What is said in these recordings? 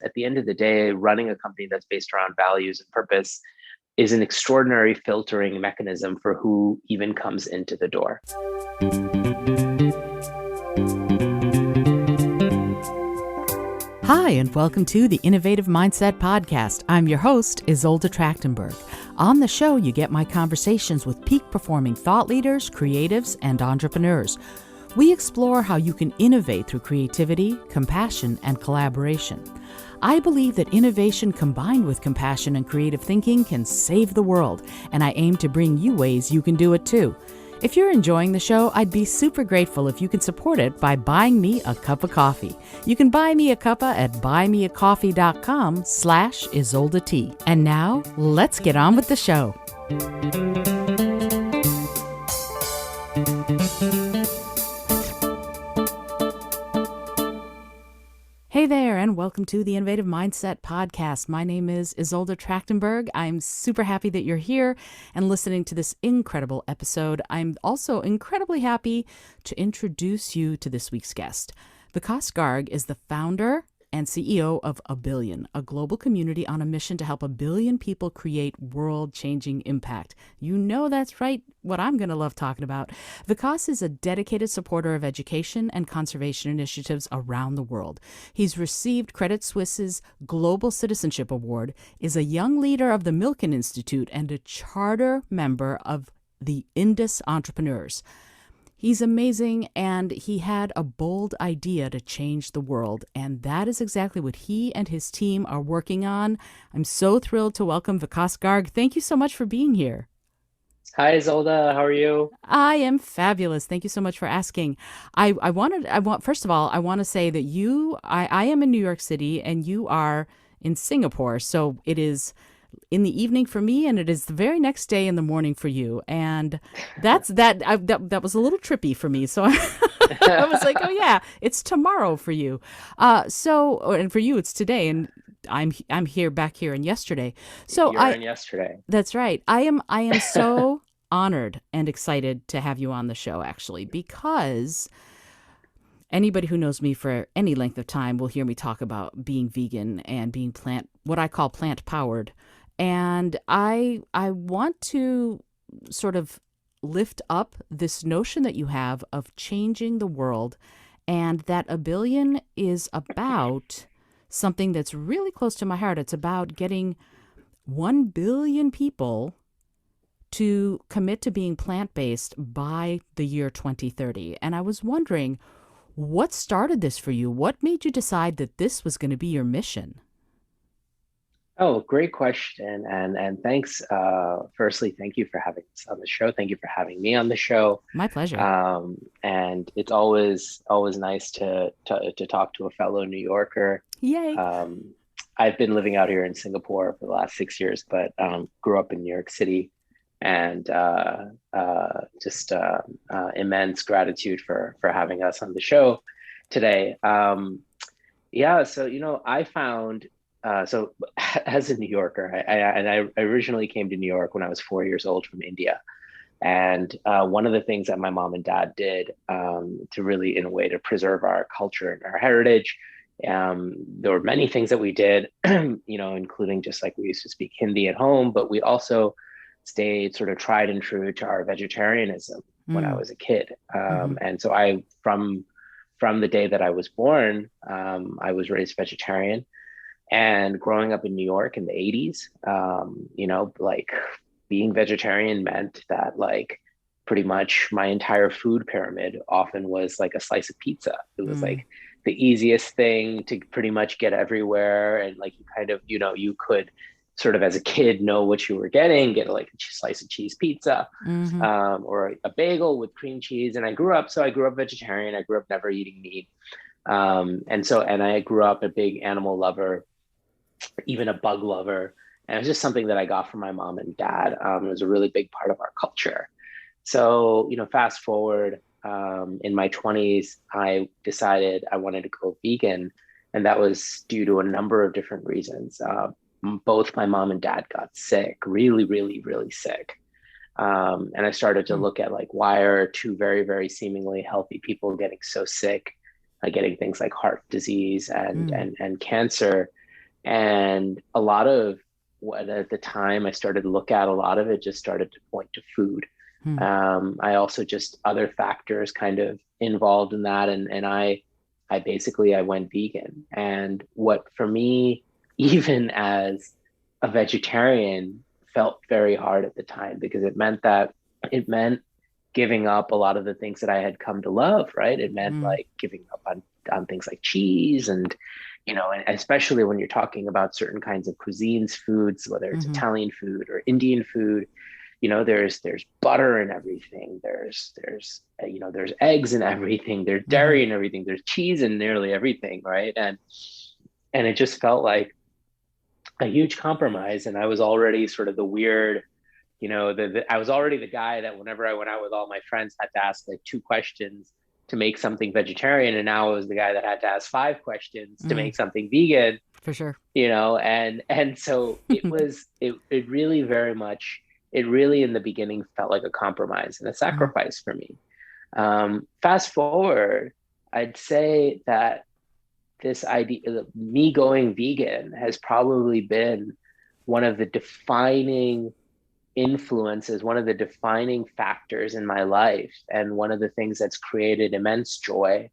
At the end of the day, running a company that's based around values and purpose is an extraordinary filtering mechanism for who even comes into the door. Hi, and welcome to the Innovative Mindset Podcast. I'm your host, Isolde Trachtenberg. On the show, you get my conversations with peak-performing thought leaders, creatives, and entrepreneurs. We explore how you can innovate through creativity, compassion, and collaboration. I believe that innovation combined with compassion and creative thinking can save the world, and I aim to bring you ways you can do it too. If you're enjoying the show, I'd be super grateful if you can support it by buying me a cup of coffee. You can buy me a cuppa at buymeacoffee.com/Isolde. And now, let's get on with the show. Hey there, and welcome to the Innovative Mindset Podcast. My name is Isolde Trachtenberg. I'm super happy that you're here and listening to this incredible episode. I'm also incredibly happy to introduce you to this week's guest. Vikas Garg is the founder and CEO of Abillion, a global community on a mission to help 1 billion people create world-changing impact. You know that's right, what I'm going to love talking about. Vikas is a dedicated supporter of education and conservation initiatives around the world. He's received Credit Suisse's Global Citizenship Award, is a young leader of the Milken Institute, and a charter member of the Indus Entrepreneurs. He's amazing, and he had a bold idea to change the world, and that is exactly what he and his team are working on. I'm so thrilled to welcome Vikas Garg. Thank you so much for being here. Hi, Isolde. How are you? I am fabulous. Thank you so much for asking. First of all, I want to say that I am in New York City, and you are in Singapore, so it is in the evening for me, and it is the very next day in the morning for you. And that was a little trippy for me. So I was like, oh yeah, it's tomorrow for you. And for you, it's today. And I'm back here and yesterday. So You're in yesterday. That's right. I am so honored and excited to have you on the show, actually, because anybody who knows me for any length of time will hear me talk about being vegan and being what I call plant-powered. And I want to sort of lift up this notion that you have of changing the world, and that Abillion is about something that's really close to my heart. It's about getting 1 billion people to commit to being plant-based by the year 2030. And I was wondering, what started this for you? What made you decide that this was going to be your mission? Oh, great question. And thanks. Firstly, thank you for having us on the show. Thank you for having me on the show. My pleasure. And it's always nice to talk to a fellow New Yorker. Yay. I've been living out here in Singapore for the last 6 years, but grew up in New York City, and just immense gratitude for having us on the show today. So I found. So as a New Yorker, I originally came to New York when I was 4 years old from India. And one of the things that my mom and dad did to really, in a way, to preserve our culture and our heritage, there were many things that we did, including just like we used to speak Hindi at home, but we also stayed sort of tried and true to our vegetarianism when I was a kid. And so from the day that I was born, I was raised vegetarian. And growing up in New York in the 80s, like being vegetarian meant that like pretty much my entire food pyramid often was like a slice of pizza. It was like the easiest thing to pretty much get everywhere. And like you kind of, you could sort of as a kid know what you were getting, get like a slice of cheese pizza or a bagel with cream cheese. And I grew up vegetarian. I grew up never eating meat. And I grew up a big animal lover, even a bug lover. And it was just something that I got from my mom and dad. It was a really big part of our culture. So, fast forward in my 20s, I decided I wanted to go vegan. And that was due to a number of different reasons. Both my mom and dad got sick, really, really, really sick. And I started to look at like, why are two very, very seemingly healthy people getting so sick, getting things like heart disease and cancer. And a lot of what at the time I started to look at, a lot of it just started to point to food. Hmm. I also just other factors kind of involved in that. And I basically, I went vegan. And what for me, even as a vegetarian, felt very hard at the time because it meant giving up a lot of the things that I had come to love, right? It meant Hmm. like giving up on things like cheese and, and especially when you're talking about certain kinds of cuisines, foods, whether it's Hmm. Italian food or Indian food, there's butter in everything. There's eggs in everything. There's Hmm. dairy in everything. There's cheese in nearly everything, right? And it just felt like a huge compromise. And I was already sort of the weird, I was already the guy that whenever I went out with all my friends had to ask like two questions to make something vegetarian, and now I was the guy that had to ask five questions to Hmm. make something vegan. For sure. And so it really very much, it really in the beginning felt like a compromise and a Hmm. sacrifice for me. Fast forward, I'd say that this idea, me going vegan, has probably been one of the defining influences, one of the defining factors in my life, and one of the things that's created immense joy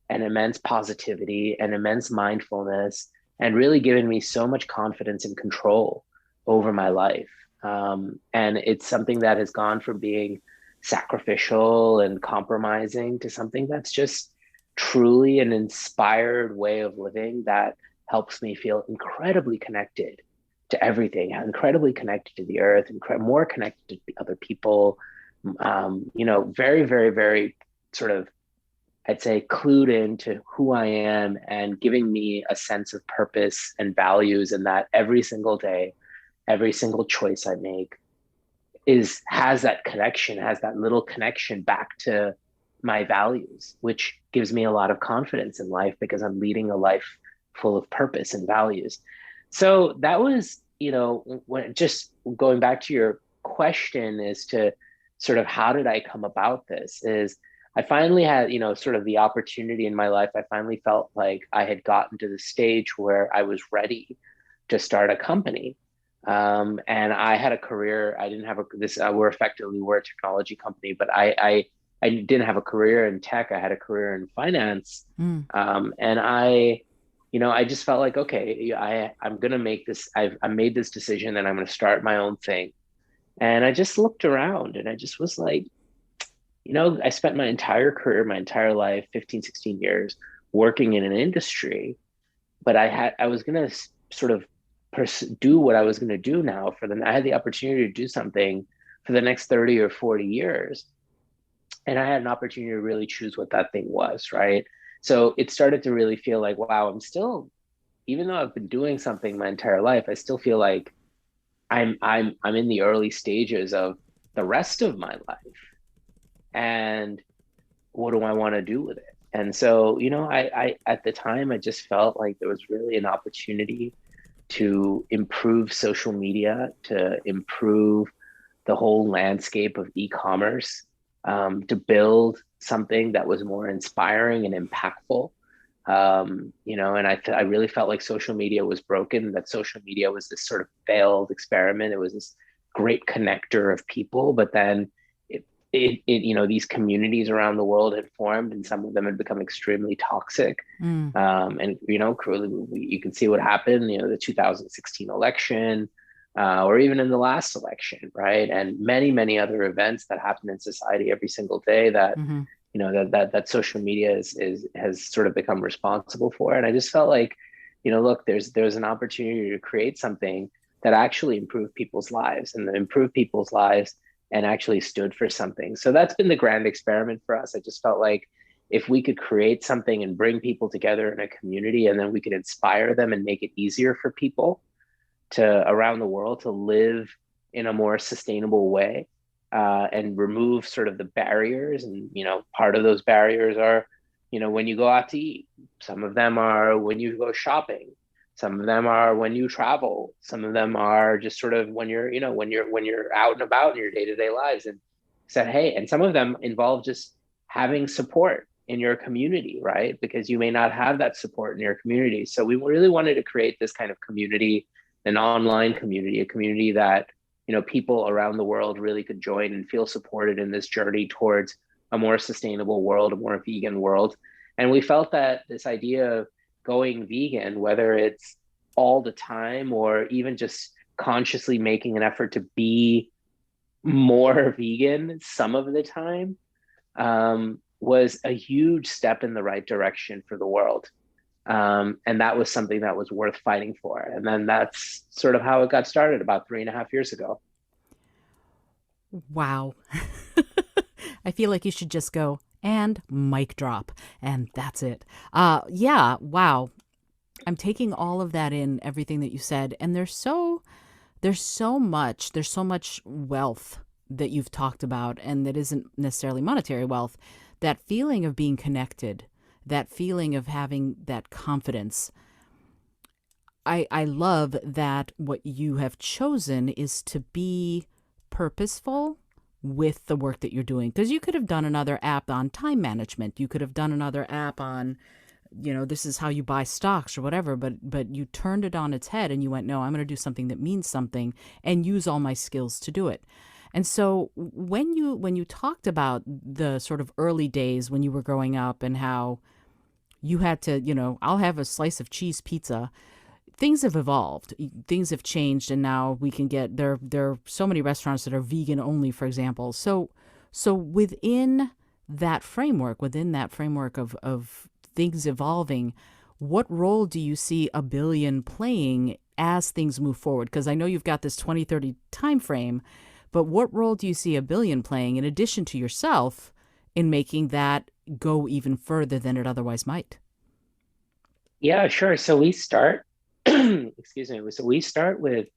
and immense positivity and immense mindfulness, and really given me so much confidence and control over my life. And it's something that has gone from being sacrificial and compromising to something that's just truly an inspired way of living that helps me feel incredibly connected to everything, incredibly connected to the earth, more connected to other people. Very, very, very sort of, I'd say, clued into who I am and giving me a sense of purpose and values, and that every single day, every single choice I make has that little connection back to my values, which gives me a lot of confidence in life because I'm leading a life full of purpose and values. So that was, when just going back to your question as to sort of how did I come about this is I finally had, sort of the opportunity in my life. I finally felt like I had gotten to the stage where I was ready to start a company. And I had a career. I didn't have we're a technology company, but I didn't have a career in tech. I had a career in finance. Hmm. And I just felt like, okay, I'm going to make this, I made this decision and I'm going to start my own thing. And I just looked around and I just was like, I spent my entire career, my entire life, 15, 16 years working in an industry, but I was going to sort of do what I was going to do now I had the opportunity to do something for the next 30 or 40 years. And I had an opportunity to really choose what that thing was, right? So it started to really feel like, wow, even though I've been doing something my entire life, I still feel like I'm in the early stages of the rest of my life. And what do I want to do with it? And so, I at the time I just felt like there was really an opportunity to improve social media, to improve the whole landscape of e-commerce, to build something that was more inspiring and impactful. And I really felt like social media was broken, that social media was this sort of failed experiment. It was this great connector of people, but then these communities around the world had formed and some of them had become extremely toxic. Hmm. And cruelly, you can see what happened, the 2016 election, or even in the last election, right? And many, many other events that happen in society every single day that, Hmm. that social media has sort of become responsible for. And I just felt like, look, there's an opportunity to create something that actually improved people's lives and improve people's lives and actually stood for something. So that's been the grand experiment for us. I just felt like if we could create something and bring people together in a community, and then we could inspire them and make it easier for people to around the world to live in a more sustainable way, and remove sort of the barriers. And part of those barriers are, when you go out to eat. Some of them are when you go shopping. Some of them are when you travel. Some of them are just sort of when you're out and about in your day-to-day lives. And said, hey, and some of them involve just having support, in your community, right? Because you may not have that support in your community. So we really wanted to create this kind of community, an online community, a community that, people around the world really could join and feel supported in this journey towards a more sustainable world, a more vegan world. And we felt that this idea of going vegan, whether it's all the time or even just consciously making an effort to be more vegan some of the time, was a huge step in the right direction for the world. And that was something that was worth fighting for. And then that's sort of how it got started about 3.5 years ago. Wow. I feel like you should just go and mic drop, and that's it. Yeah, wow. I'm taking all of that in, everything that you said, and there's so much wealth that you've talked about, and that isn't necessarily monetary wealth. That feeling of being connected, that feeling of having that confidence. I love that what you have chosen is to be purposeful with the work that you're doing, because you could have done another app on time management, you could have done another app on, this is how you buy stocks or whatever, but you turned it on its head and you went, no, I'm going to do something that means something and use all my skills to do it. And so when you talked about the sort of early days when you were growing up and how you had to, I'll have a slice of cheese pizza. Things have evolved, things have changed, and now we can get there are so many restaurants that are vegan only, for example. So within that framework of things evolving, what role do you see Abillion playing as things move forward? Because I know you've got this 2030 time frame, but what role do you see Abillion playing in addition to yourself in making that go even further than it otherwise might? Yeah, sure. So we start, excuse me. So we start with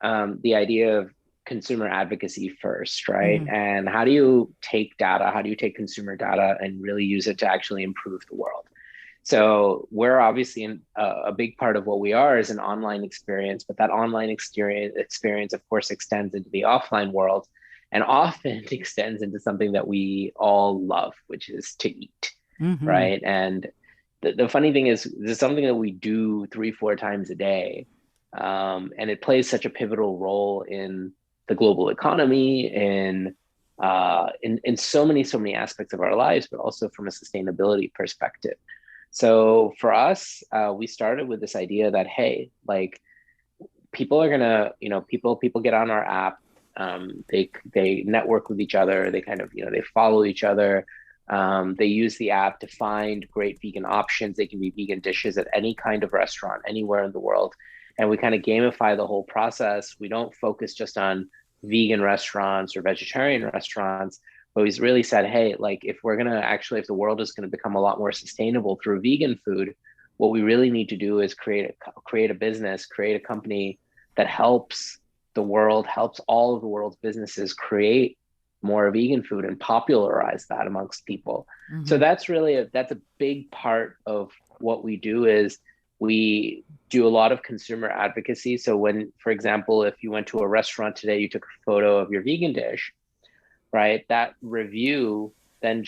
the idea of consumer advocacy first, right? Mm-hmm. And how do you take data? How do you take consumer data and really use it to actually improve the world? So we're obviously a big part of what we are is an online experience, but that online experience, of course, extends into the offline world and often extends into something that we all love, which is to eat, Mm-hmm. right? And the funny thing is, this is something that we do 3, 4 times a day. And it plays such a pivotal role in the global economy, in so many aspects of our lives, but also from a sustainability perspective. So for us, we started with this idea that, hey, like people are gonna, people get on our app, they network with each other, they kind of, they follow each other. They use the app to find great vegan options. They can be vegan dishes at any kind of restaurant, anywhere in the world. And we kind of gamify the whole process. We don't focus just on vegan restaurants or vegetarian restaurants, but we really said, hey, like if we're going to actually, if the world is going to become a lot more sustainable through vegan food, what we really need to do is create a business, create a company that helps the world, helps all of the world's businesses create more vegan food and popularize that amongst people. So Mm-hmm. that's a big part of what we do is we do a lot of consumer advocacy. So when, for example, if you went to a restaurant today, you took a photo of your vegan dish, right? That review then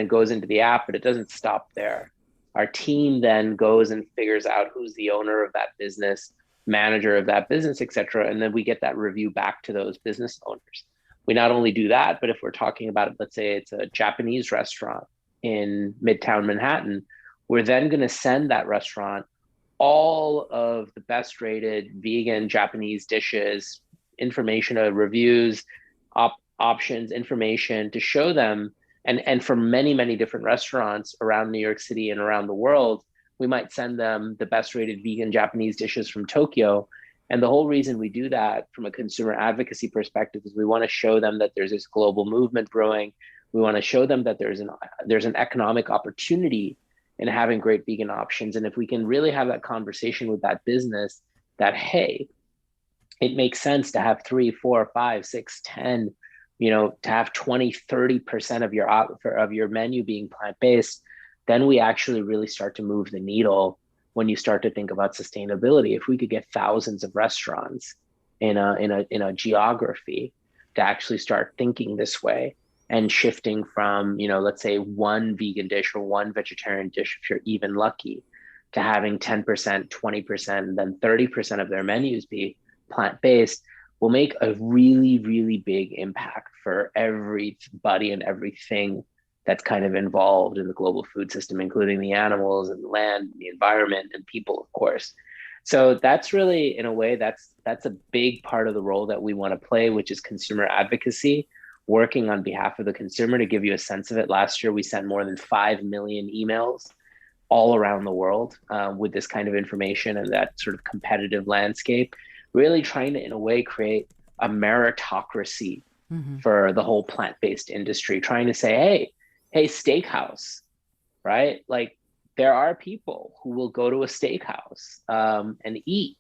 goes into the app, but it doesn't stop there. Our team then goes and figures out who's the owner of that business, manager of that business, et cetera. And then we get that review back to those business owners. We not only do that, but if we're talking about, let's say it's a Japanese restaurant in Midtown Manhattan, we're then going to send that restaurant all of the best rated vegan Japanese dishes, information, reviews, options, information to show them. And for many, many different restaurants around New York City and around the world, we might send them the best rated vegan Japanese dishes from Tokyo. And the whole reason we do that from a consumer advocacy perspective is we want to show them that there's this global movement brewing. We want to show them that there's an economic opportunity in having great vegan options. And if we can really have that conversation with that business, that hey, it makes sense to have 3, 4, 5, 6, 10, to have 20, 30% of your menu being plant-based, then we actually really start to move the needle when you start to think about sustainability. If we could get thousands of restaurants in a geography to actually start thinking this way, and shifting from, let's say one vegan dish or one vegetarian dish, if you're even lucky, to having 10%, 20%, and then 30% of their menus be plant-based will make a really, really big impact for everybody and everything that's kind of involved in the global food system, including the animals and the land, and the environment, and people, of course. So that's really, in a way, that's a big part of the role that we want to play, which is consumer advocacy, working on behalf of the consumer. To give you a sense of it, last year we sent more than 5 million emails all around the world with this kind of information and that sort of competitive landscape, really trying to, in a way, create a meritocracy for the whole plant-based industry, trying to say, hey, steakhouse, right? Like, there are people who will go to a steakhouse and eat,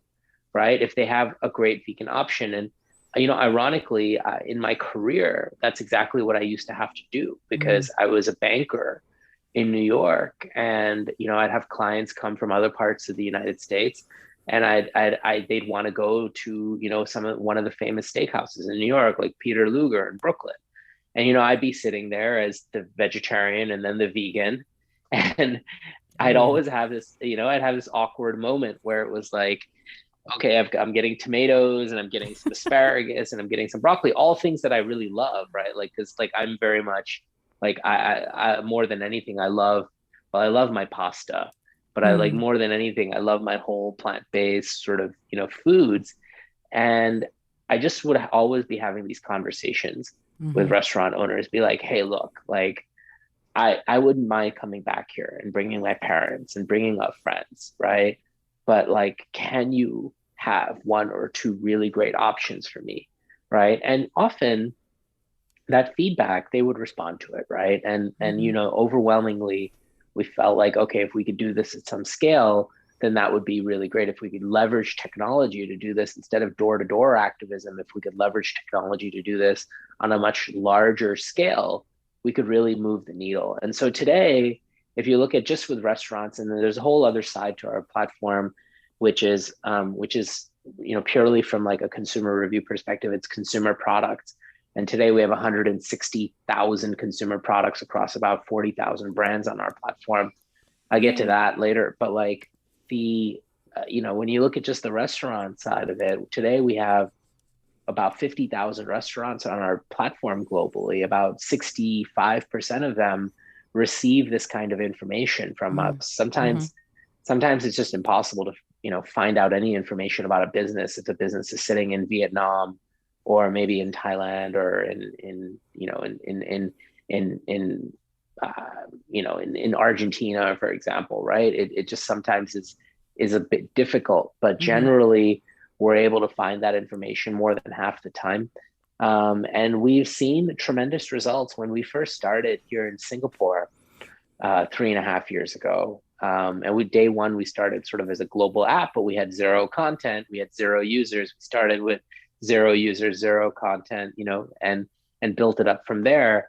right, if they have a great vegan option. And ironically, in my career, that's exactly what I used to have to do, because I was a banker in New York, and I'd have clients come from other parts of the United States, and they'd want to go to one of the famous steakhouses in New York, like Peter Luger in Brooklyn, and I'd be sitting there as the vegetarian and then the vegan, and I'd always have this, I'd have this awkward moment where it was like, okay, I'm getting tomatoes and I'm getting some asparagus and I'm getting some broccoli, all things that I really love, right? Like, because like I'm very much like I more than anything, I love my pasta, but I like more than anything, I love my whole plant-based sort of, foods. And I just would always be having these conversations with restaurant owners, be like, hey, look, like I wouldn't mind coming back here and bringing my parents and bringing up friends, right? But like, can you have one or two really great options for me, right? And often that feedback, they would respond to it, right? And overwhelmingly, we felt like, okay, if we could do this at some scale, then that would be really great. If we could leverage technology to do this instead of door-to-door activism, if we could leverage technology to do this on a much larger scale, we could really move the needle. And so today, if you look at just with restaurants, and then there's a whole other side to our platform, which is purely from like a consumer review perspective, it's consumer products. And today we have 160,000 consumer products across about 40,000 brands on our platform. I'll get to that later, but like when you look at just the restaurant side of it, today we have about 50,000 restaurants on our platform globally. About 65% of them receive this kind of information from us. Sometimes it's just impossible to find out any information about a business if the business is sitting in Vietnam or maybe in Thailand or in Argentina, for example, right? It just sometimes is a bit difficult, but generally we're able to find that information more than half the time. And we've seen tremendous results. When we first started here in Singapore 3.5 years ago, and day one, we started sort of as a global app, but we had zero content, we had zero users. We started with 0 users, 0 content, and built it up from there.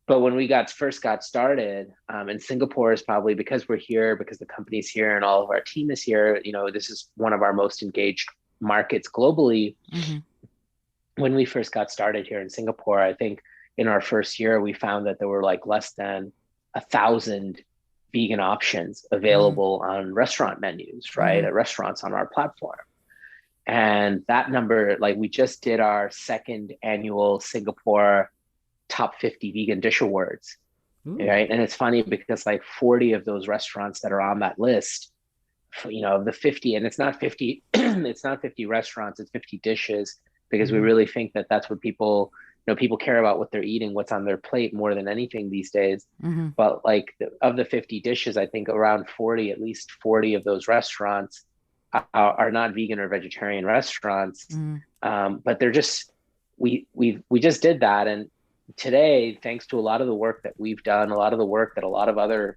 But when we first got started, and Singapore is probably, because we're here, because the company's here and all of our team is here, this is one of our most engaged markets globally. When we first got started here in Singapore, I think in our first year, we found that there were like less than 1,000 vegan options available on restaurant menus, right? At restaurants on our platform. And that number, like, we just did our second annual Singapore top 50 vegan dish awards, right? And it's funny because like 40 of those restaurants that are on that list, of the 50, and it's not 50, it's not 50 restaurants, it's 50 dishes, because we really think that that's what people, people care about, what they're eating, what's on their plate more than anything these days. But like of the 50 dishes, I think around 40, at least 40 of those restaurants are not vegan or vegetarian restaurants. But they're just, we just did that. And today, thanks to a lot of the work that we've done, a lot of the work that a lot of other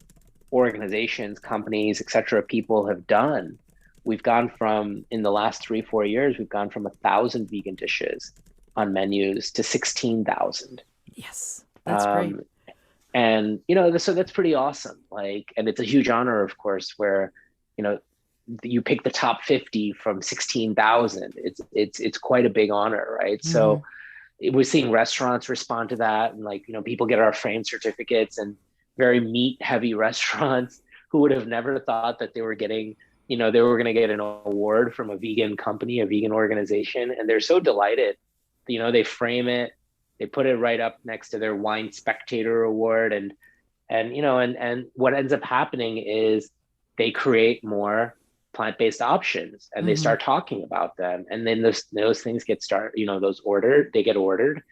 organizations, companies, et cetera, people have done, we've gone from, in the last 3-4 years, we've gone from 1,000 vegan dishes on menus to 16,000. Yes, that's great. And, so that's pretty awesome. Like, and it's a huge honor, of course, where, you pick the top 50 from 16,000. It's quite a big honor, right? So we're seeing restaurants respond to that, and like, people get our framed certificates, and very meat heavy restaurants who would have never thought that they were getting, they were going to get an award from a vegan company, a vegan organization, and they're so delighted. They frame it, they put it right up next to their wine spectator award, and what ends up happening is they create more plant-based options, and they Mm-hmm. start talking about them, and then those things get started, they get ordered,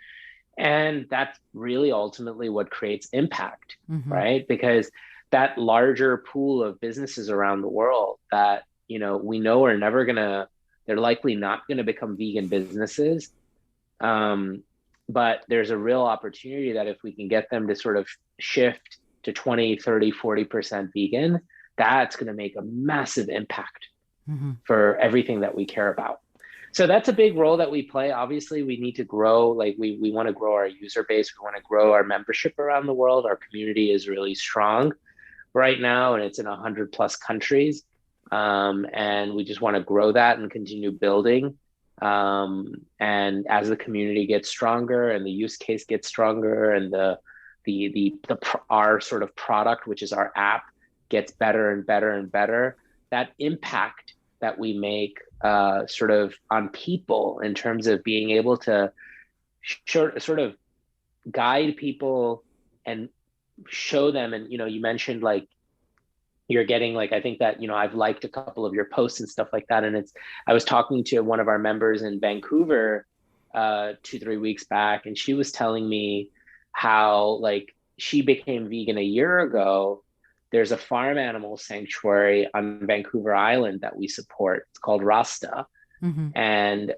and that's really ultimately what creates impact, Mm-hmm. right? Because that larger pool of businesses around the world that we know are never gonna, they're likely not going to become vegan businesses, but there's a real opportunity that if we can get them to sort of shift to 20, 30, 40% vegan, that's going to make a massive impact Mm-hmm. for everything that we care about. So that's a big role that we play. Obviously, we need to grow. Like we want to grow our user base. We want to grow our membership around the world. Our community is really strong right now, and it's in 100 plus countries. And we just want to grow that and continue building. And as the community gets stronger and the use case gets stronger, and our sort of product, which is our app, gets better and better and better, that impact that we make sort of on people in terms of being able to sort of guide people and show them. And you mentioned like you're getting, like, I think that I've liked a couple of your posts and stuff like that, and I was talking to one of our members in Vancouver 2-3 weeks back, and she was telling me how like she became vegan a year ago. There's a farm animal sanctuary on Vancouver Island that we support. It's called Rasta. Mm-hmm. And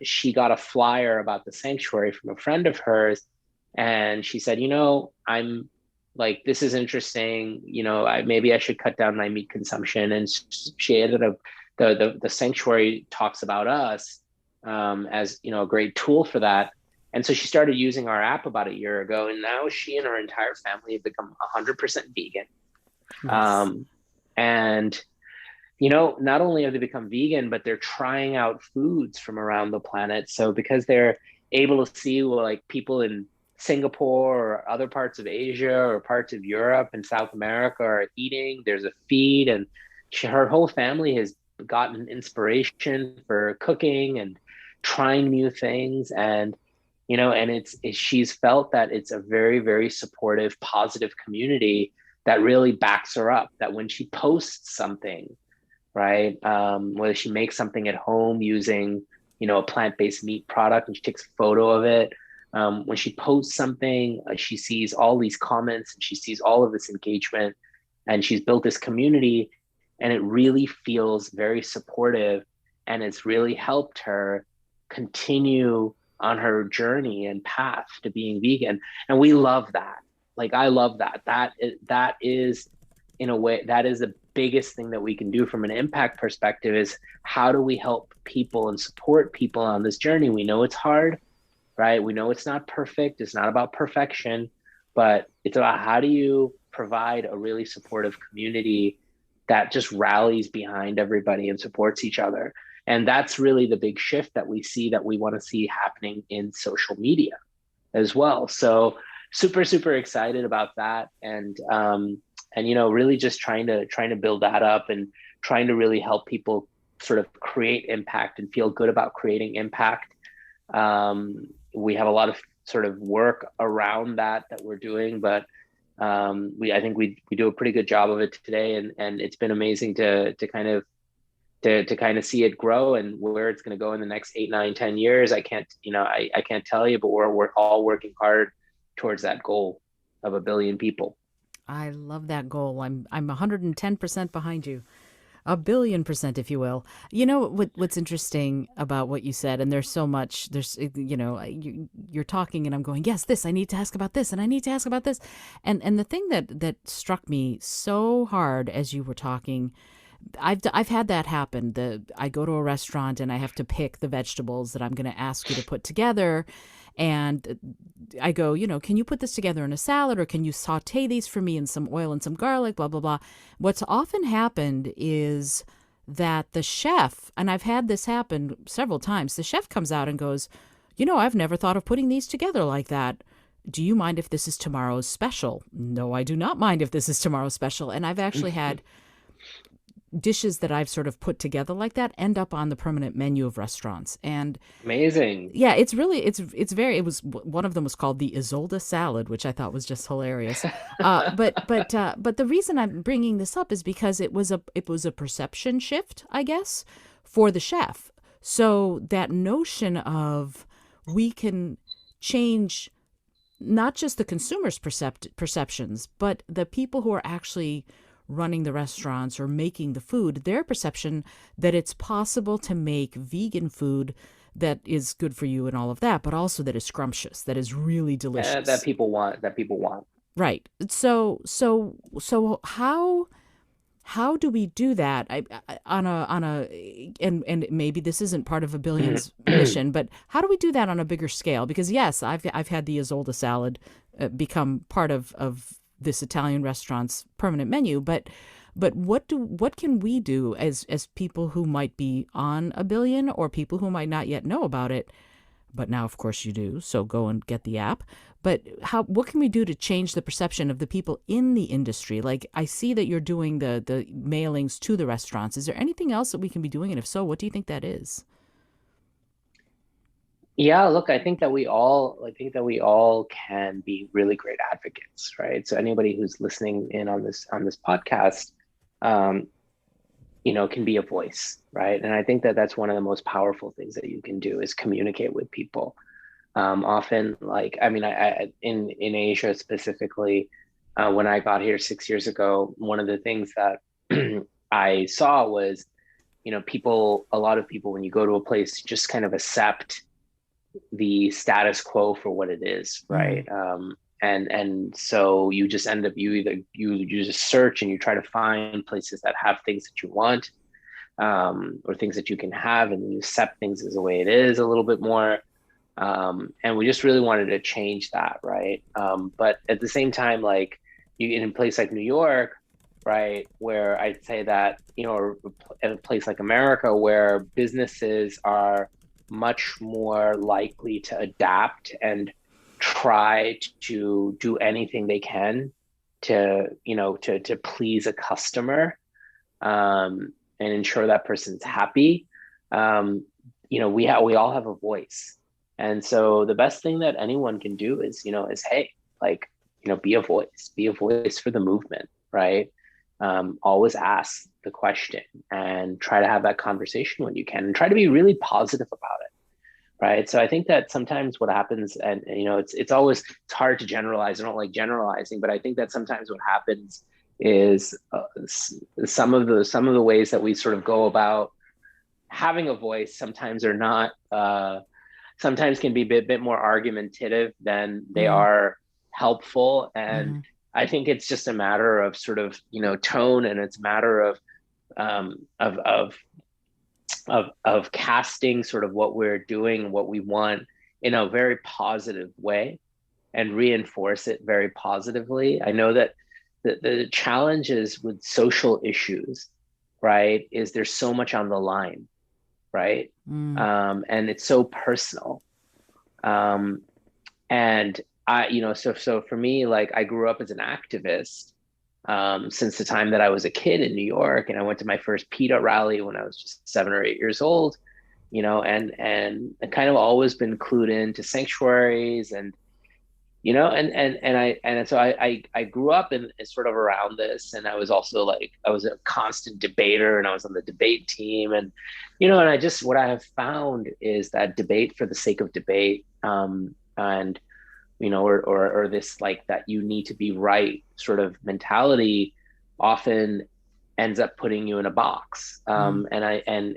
she got a flyer about the sanctuary from a friend of hers. And she said, I'm like, this is interesting. Maybe I should cut down my meat consumption. And she ended up, the sanctuary talks about us as, a great tool for that. And so she started using our app about a year ago. And now she and her entire family have become 100% vegan. Nice. And not only have they become vegan, but they're trying out foods from around the planet. So because they're able to see, well, like people in Singapore or other parts of Asia or parts of Europe and South America are eating, there's a feed, and her whole family has gotten inspiration for cooking and trying new things. And she's felt that it's a very, very supportive, positive community that really backs her up, that when she posts something, right, whether she makes something at home using, a plant-based meat product, and she takes a photo of it, when she posts something, she sees all these comments and she sees all of this engagement, and she's built this community, and it really feels very supportive, and it's really helped her continue on her journey and path to being vegan. And we love that. Like, I love that. That is, in a way, that is the biggest thing that we can do from an impact perspective, is how do we help people and support people on this journey? We know it's hard, right? We know it's not perfect. It's not about perfection, but it's about how do you provide a really supportive community that just rallies behind everybody and supports each other. And that's really the big shift that we see, that we want to see happening in social media as well. So super, super excited about that. And really just trying to build that up, and trying to really help people sort of create impact and feel good about creating impact. We have a lot of sort of work around that we're doing, but I think we do a pretty good job of it today, and it's been amazing to kind of see it grow, and where it's going to go in the next 8, 9, 10 years. I can't tell you, but we're all working hard towards that goal of 1 billion people. I love that goal. I'm 110% behind you. 1 billion%, if you will. What's interesting about what you said, and there's so much. You're talking, and I'm going, yes, this, I need to ask about this, and I need to ask about this, and the thing that struck me so hard as you were talking. I've had that happen. I go to a restaurant and I have to pick the vegetables that I'm going to ask you to put together, and I go, can you put this together in a salad, or can you saute these for me in some oil and some garlic, blah, blah, blah. What's often happened is that the chef, and I've had this happen several times, the chef comes out and goes, I've never thought of putting these together like that. Do you mind if this is tomorrow's special? No, I do not mind if this is tomorrow's special. And I've actually had dishes that I've sort of put together like that end up on the permanent menu of restaurants. And Amazing. yeah, it's really it's very it was one of them was called the Isolde salad, which I thought was just hilarious. But the reason I'm bringing this up is because it was a perception shift, I guess, for the chef. So that notion of we can change not just the consumer's perceptions, but the people who are actually running the restaurants or making the food, their perception that it's possible to make vegan food that is good for you and all of that, but also that is scrumptious, that is really That delicious. people want. Right. So how do we do that? And maybe this isn't part of a billion's mission, but how do we do that on a bigger scale? Because yes, I've had the Isolde salad become part of this Italian restaurant's permanent menu, but what can we do as people who might be on a billion or people who might not yet know about it? But now, of course, you do. So go and get the app. But what can we do to change the perception of the people in the industry? Like, I see that you're doing the mailings to the restaurants. Is there anything else that we can be doing? And if so, what do you think that is? Yeah, look, I think that we all can be really great advocates, right? So anybody who's listening in on this podcast, um, can be a voice, right? And I think that that's one of the most powerful things that you can do is communicate with people. Often, like, I mean, in Asia specifically, when I got here 6 years ago, one of the things that I saw was, a lot of people, when you go to a place, just kind of accept the status quo for what it is, Mm, right? And so you just end up you just search and you try to find places that have things that you want, or things that you can have, and you accept things as the way it is a little bit more. And we just really wanted to change that, right? But at the same time, like, you in a place like New York, right, where I'd say that, or in a place like America where businesses are much more likely to adapt and try to do anything they can to please a customer, and ensure that person's happy. Um, we all have a voice, and so the best thing that anyone can do is hey, like, be a voice for the movement, right? Always ask the question and try to have that conversation when you can, and try to be really positive about it, right? So I think that sometimes what happens, and it's hard to generalize. I don't like generalizing, but I think that sometimes what happens is, some of the ways that we sort of go about having a voice sometimes are not sometimes can be a bit more argumentative than they mm, are helpful. And mm, I think it's just a matter of sort of, tone, and it's a matter of, um, of of of casting sort of what we're doing, what we want, in a very positive way, and reinforce it very positively. I know that the challenges with social issues, right, is there's so much on the line, right? mm, And it's so personal. Um, and so for me, like, I grew up as an activist, since the time that I was a kid in New York, and I went to my first PETA rally when I was just 7 or 8 years old, and I kind of always been clued into sanctuaries, and so I grew up in sort of around this, and I was also, like, I was a constant debater, and I was on the debate team, and I just, what I have found is that debate for the sake of debate, and or this, like, that you need to be right sort of mentality, often ends up putting you in a box. mm,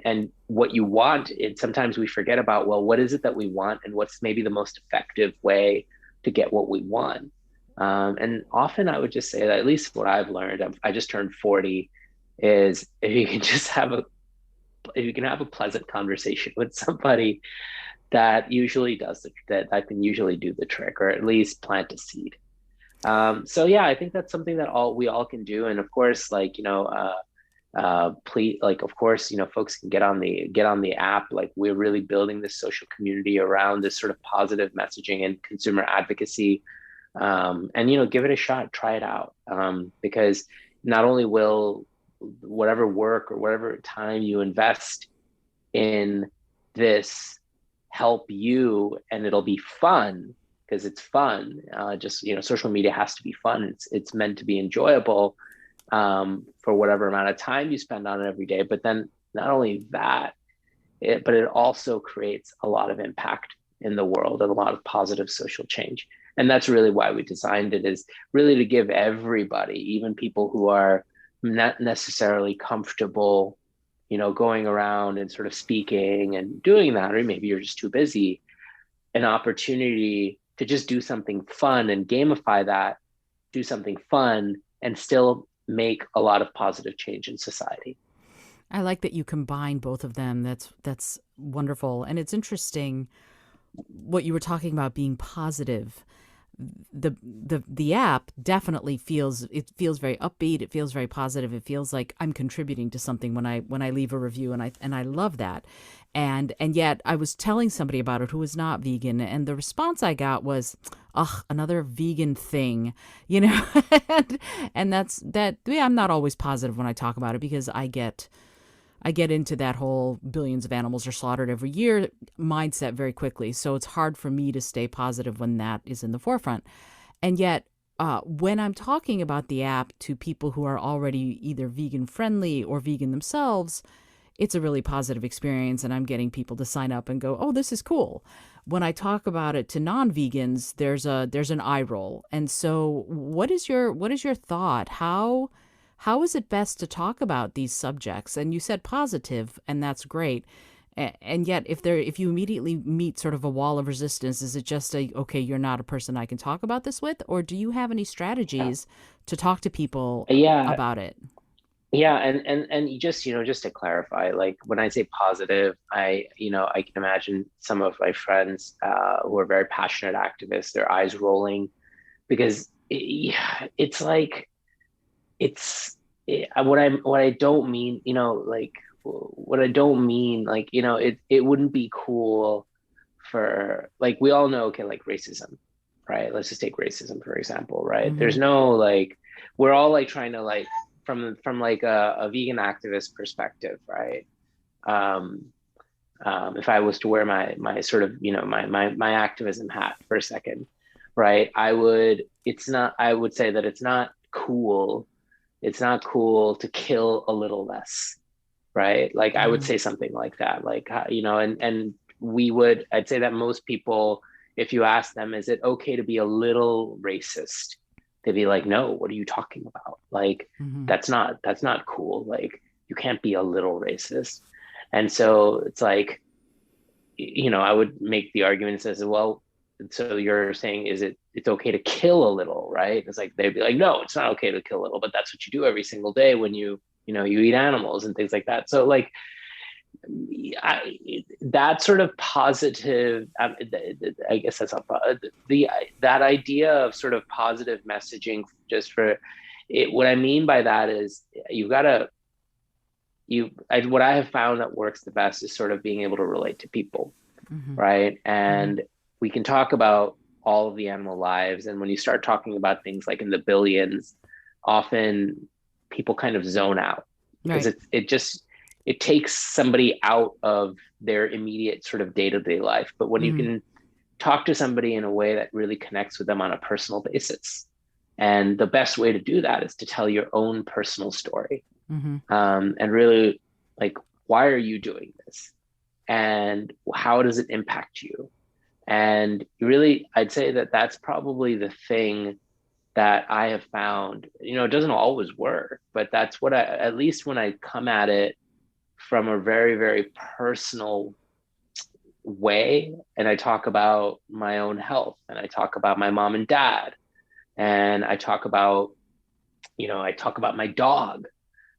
And what you want, it sometimes we forget about, well, what is it that we want, and what's maybe the most effective way to get what we want. And often I would just say that, at least what I've learned, I just turned 40, is if you can have a pleasant conversation with somebody, that usually that can usually do the trick, or at least plant a seed. So yeah, I think that's something that all we all can do. And of course, like, Please, like, of course, folks can get on the app. Like, we're really building this social community around this sort of positive messaging and consumer advocacy. And give it a shot, try it out, because not only will whatever work or whatever time you invest in this help you, and it'll be fun because it's fun. Just social media has to be fun. It's meant to be enjoyable, for whatever amount of time you spend on it every day. But then not only that, but it also creates a lot of impact in the world and a lot of positive social change. And that's really why we designed it, is really to give everybody, even people who are not necessarily comfortable, going around and sort of speaking and doing that, or maybe you're just too busy, an opportunity to just do something fun and gamify that, do something fun, and still make a lot of positive change in society. I like that you combine both of them. That's wonderful. And it's interesting what you were talking about being positive. The app definitely feels very upbeat. It feels very positive. It feels like I'm contributing to something when I leave a review, and I love that. And yet I was telling somebody about it who was not vegan, and the response I got was, ugh, another vegan thing, and that yeah, I'm not always positive when I talk about it, because I get into that whole billions of animals are slaughtered every year mindset very quickly. So it's hard for me to stay positive when that is in the forefront. And yet, when I'm talking about the app to people who are already either vegan friendly or vegan themselves, it's a really positive experience, and I'm getting people to sign up and go, "Oh, this is cool." When I talk about it to non-vegans, there's an eye roll. And so, what is your thought? How is it best to talk about these subjects? And you said positive, and that's great. And yet, if you immediately meet sort of a wall of resistance, is it just okay, you're not a person I can talk about this with, or do you have any Yeah. strategies to talk to people Yeah. about it? Yeah, and just to clarify, like, when I say positive, I can imagine some of my friends, who are very passionate activists, their eyes rolling, because yeah, it's like, it's what I don't mean, what I don't mean, like, it wouldn't be cool for, like, we all know, okay, like, racism, right? Let's just take racism for example, right? Mm-hmm. There's no, like, we're all like trying to, like, from like a vegan activist perspective, right? Um, if I was to wear my sort of, my activism hat for a second, right? I would say that it's not cool to kill a little less, right? Like, I would Mm-hmm. say something like that, like, and I'd say that most people, if you ask them, is it okay to be a little racist? They'd be like, no, what are you talking about? Like, Mm-hmm. that's not cool. Like, you can't be a little racist. And so it's like, I would make the argument as, well, so you're saying, it's okay to kill a little, right? It's like, they'd be like, no, it's not okay to kill a little, but that's what you do every single day when you eat animals and things like that. So, like, that sort of positive, I guess that's not the that idea of sort of positive messaging, just for it. What I mean by that is, you've got to what I have found that works the best is sort of being able to relate to people, Mm-hmm. right? Mm-hmm. And we can talk about all of the animal lives, and when you start talking about things like in the billions, often people kind of zone out, because Right. it takes somebody out of their immediate sort of day-to-day life. But when you Mm-hmm. can talk to somebody in a way that really connects with them on a personal basis, and the best way to do that is to tell your own personal story, Mm-hmm. and really, like, why are you doing this, and how does it impact you? And really, I'd say that that's probably the thing that I have found. It doesn't always work, but that's what at least when I come at it from a very, very personal way, and I talk about my own health, and I talk about my mom and dad, and I talk about my dog,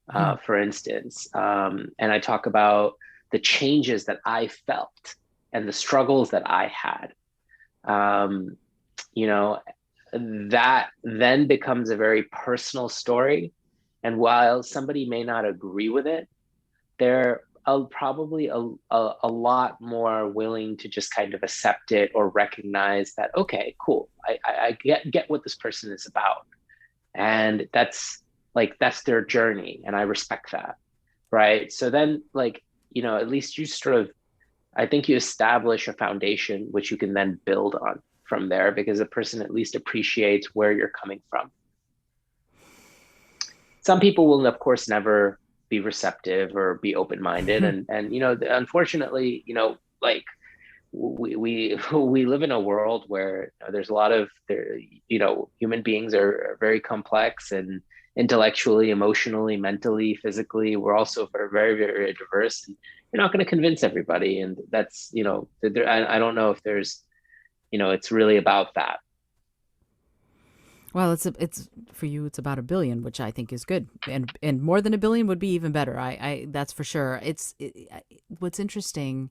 Mm-hmm. for instance, and I talk about the changes that I felt and the struggles that I had. Um, you know, that then becomes a very personal story, And while somebody may not agree with it, they're probably a lot more willing to just kind of accept it or recognize that, okay, cool, I get what this person is about. And that's like, that's their journey. And I respect that. Right. So then, like, at least you sort of, I think you establish a foundation which you can then build on from there, because a person at least appreciates where you're coming from. Some people will, of course, never be receptive or be open-minded, and unfortunately, like, we live in a world where there's a lot of there, human beings are very complex, and intellectually, emotionally, mentally, physically, we're also very, very diverse, and you're not going to convince everybody. And that's, I don't know if there's, it's really about that. Well, it's for you. It's about a billion, which I think is good, and more than a billion would be even better. I that's for sure. What's interesting,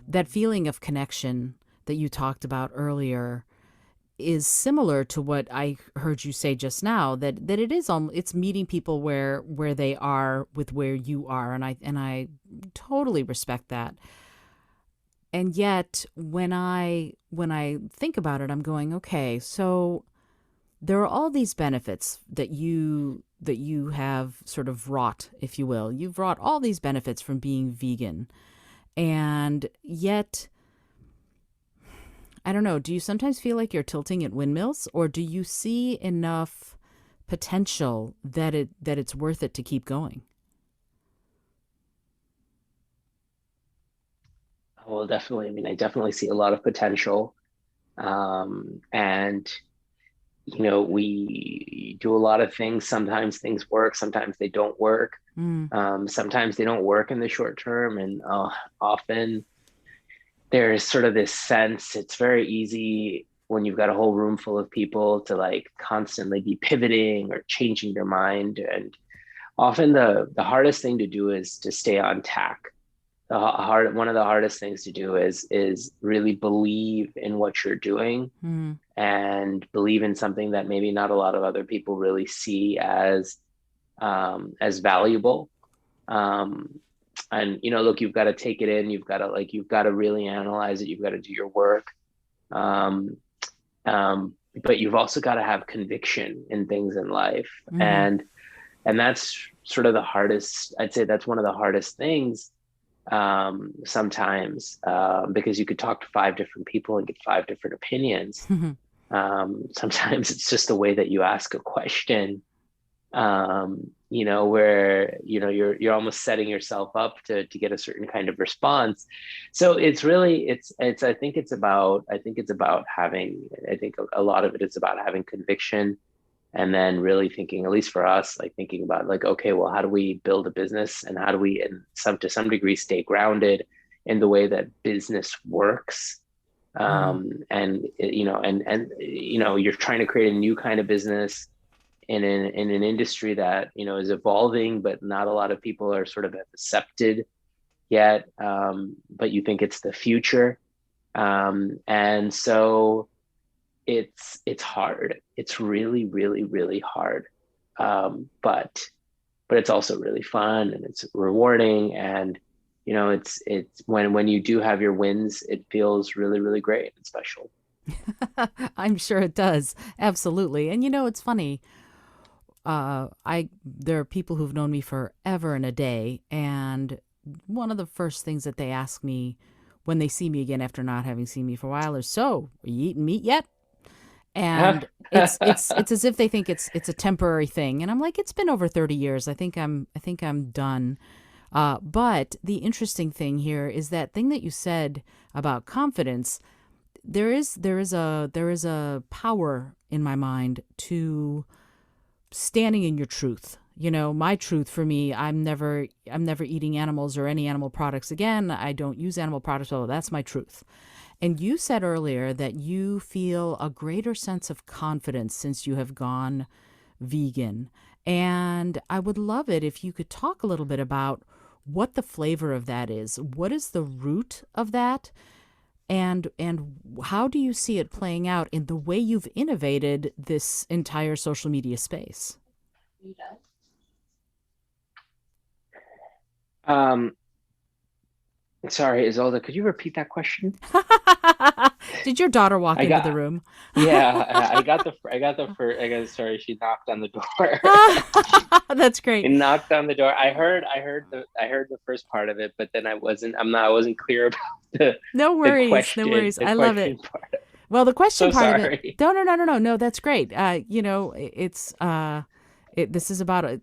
that feeling of connection that you talked about earlier is similar to what I heard you say just now. That it is it's meeting people where they are with where you are, and I totally respect that. And yet, when I think about it, I'm going, okay, so there are all these benefits that you have sort of wrought, if you will. You've wrought all these benefits from being vegan. And yet, I don't know, do you sometimes feel like you're tilting at windmills, or do you see enough potential that it's worth it to keep going? Well, definitely. I mean, I definitely see a lot of potential. And we do a lot of things. Sometimes things work, sometimes they don't work. Mm, Sometimes they don't work in the short term, and often there's sort of this sense, it's very easy when you've got a whole room full of people to like constantly be pivoting or changing their mind. And often the hardest thing to do is to stay on tack. One of the hardest things to do is really believe in what you're doing, mm, and believe in something that maybe not a lot of other people really see as valuable. Um, and look, you've got to take it in. You've got to really analyze it. You've got to do your work. Um, but you've also got to have conviction in things in life, mm-hmm, and that's sort of the hardest. I'd say that's one of the hardest things, sometimes, because you could talk to five different people and get five different opinions. Sometimes it's just the way that you ask a question, where you're almost setting yourself up to get a certain kind of response. So it's really it's I think it's about having, I think a lot of it is about having conviction, and then really thinking, at least for us, like thinking about like, okay, well, how do we build a business, and how do we, to some degree, stay grounded in the way that business works. mm-hmm, You're trying to create a new kind of business in an industry that is evolving, but not a lot of people are sort of accepted yet. But you think it's the future, and so it's hard. It's really, really, really hard. But it's also really fun, and it's rewarding, and it's when you do have your wins, it feels really, really great and special. I'm sure it does. Absolutely. And it's funny. I There are people who've known me forever and a day, and one of the first things that they ask me when they see me again after not having seen me for a while is, "So, are you eating meat yet?" And it's as if they think it's a temporary thing, and I'm like, it's been over 30 years. I think I'm done. But the interesting thing here is that thing that you said about confidence. There is a power in my mind to standing in your truth. My truth for me, I'm never eating animals or any animal products again. I don't use animal products. Well, that's my truth. And you said earlier that you feel a greater sense of confidence since you have gone vegan. And I would love it if you could talk a little bit about what the flavor of that is. What is the root of that? And how do you see it playing out in the way you've innovated this entire social media space? Um, Sorry, Isolde, could you repeat that question? Did your daughter walk I into the got, room? yeah, I got the first, I got, sorry, she knocked on the door. That's She great. knocked on the door. I heard the first part of it, but then I wasn't clear about No worries. No worries. the I love it. question part. Well, the question So part of it. sorry. No, no, no, no, no, no. That's great. This is about a.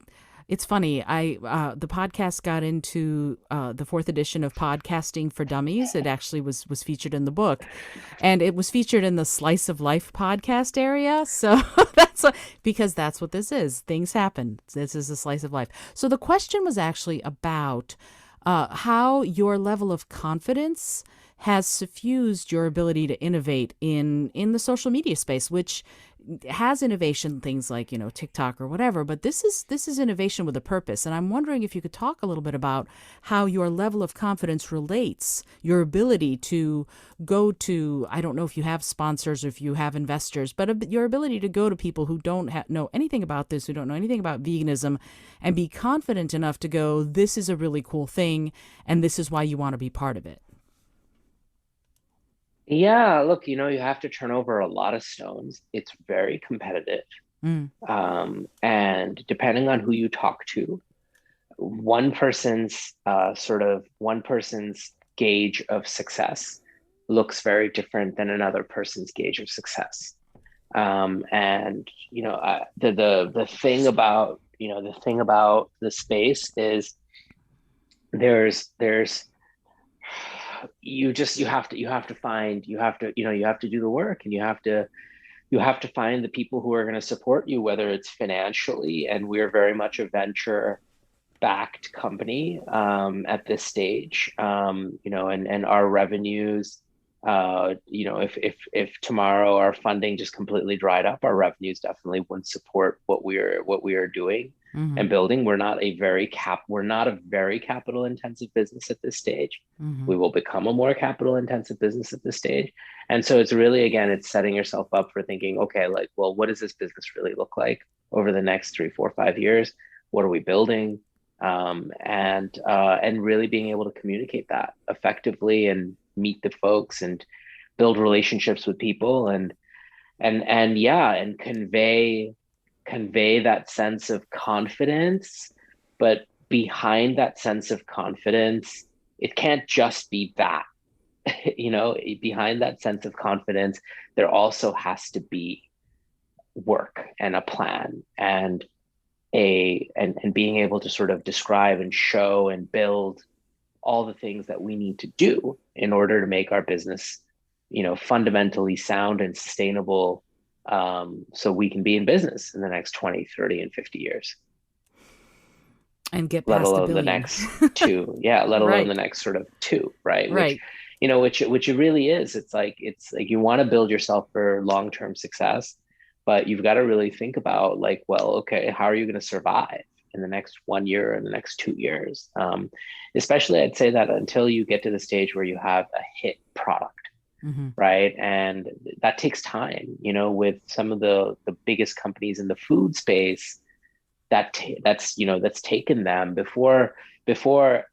It's funny. The podcast got into the fourth edition of Podcasting for Dummies. It actually was featured in the book, and it was featured in the Slice of Life podcast area. So because that's what this is. Things happen. This is a slice of life. So the question was actually about how your level of confidence has suffused your ability to innovate in the social media space, which has innovation things like TikTok or whatever, but this is innovation with a purpose. And I'm wondering if you could talk a little bit about how your level of confidence relates your ability to go to, I don't know if you have sponsors or if you have investors, but your ability to go to people who don't know anything about this, who don't know anything about veganism, and be confident enough to go, this is a really cool thing and this is why you want to be part of it. Yeah, look, you have to turn over a lot of stones. It's very competitive. Mm, And depending on who you talk to, one person's gauge of success looks very different than another person's gauge of success. And the thing about the thing about the space is there's you have to find you have to do the work, and you have to find the people who are going to support you, whether it's financially, and we're very much a venture backed company at this stage, and our revenues, if tomorrow our funding just completely dried up, our revenues definitely wouldn't support what we are doing mm-hmm, and building. We're not a very capital intensive business at this stage. mm-hmm, We will become a more capital intensive business at this stage. And so it's really, again, it's setting yourself up for thinking, okay, like, well, what does this business really look like over the next 3, 4, 5 years? What are we building? And really being able to communicate that effectively and meet the folks and build relationships with people, and yeah, and convey that sense of confidence. But behind that sense of confidence, it can't just be that. Behind that sense of confidence, there also has to be work and a plan, and being able to sort of describe and show and build all the things that we need to do in order to make our business, fundamentally sound and sustainable, so we can be in business in the next 20, 30, and 50 years, and get let past a alone the billion. next two. Yeah, let alone the Right, next sort of two, right? right. Which it really is. It's like you want to build yourself for long-term success, but you've got to really think about, like, well, okay, how are you going to survive in the next 1 year and the next 2 years? Especially, I'd say that until you get to the stage where you have a hit product, Mm-hmm, right? And that takes time. With some of the biggest companies in the food space, that's taken them before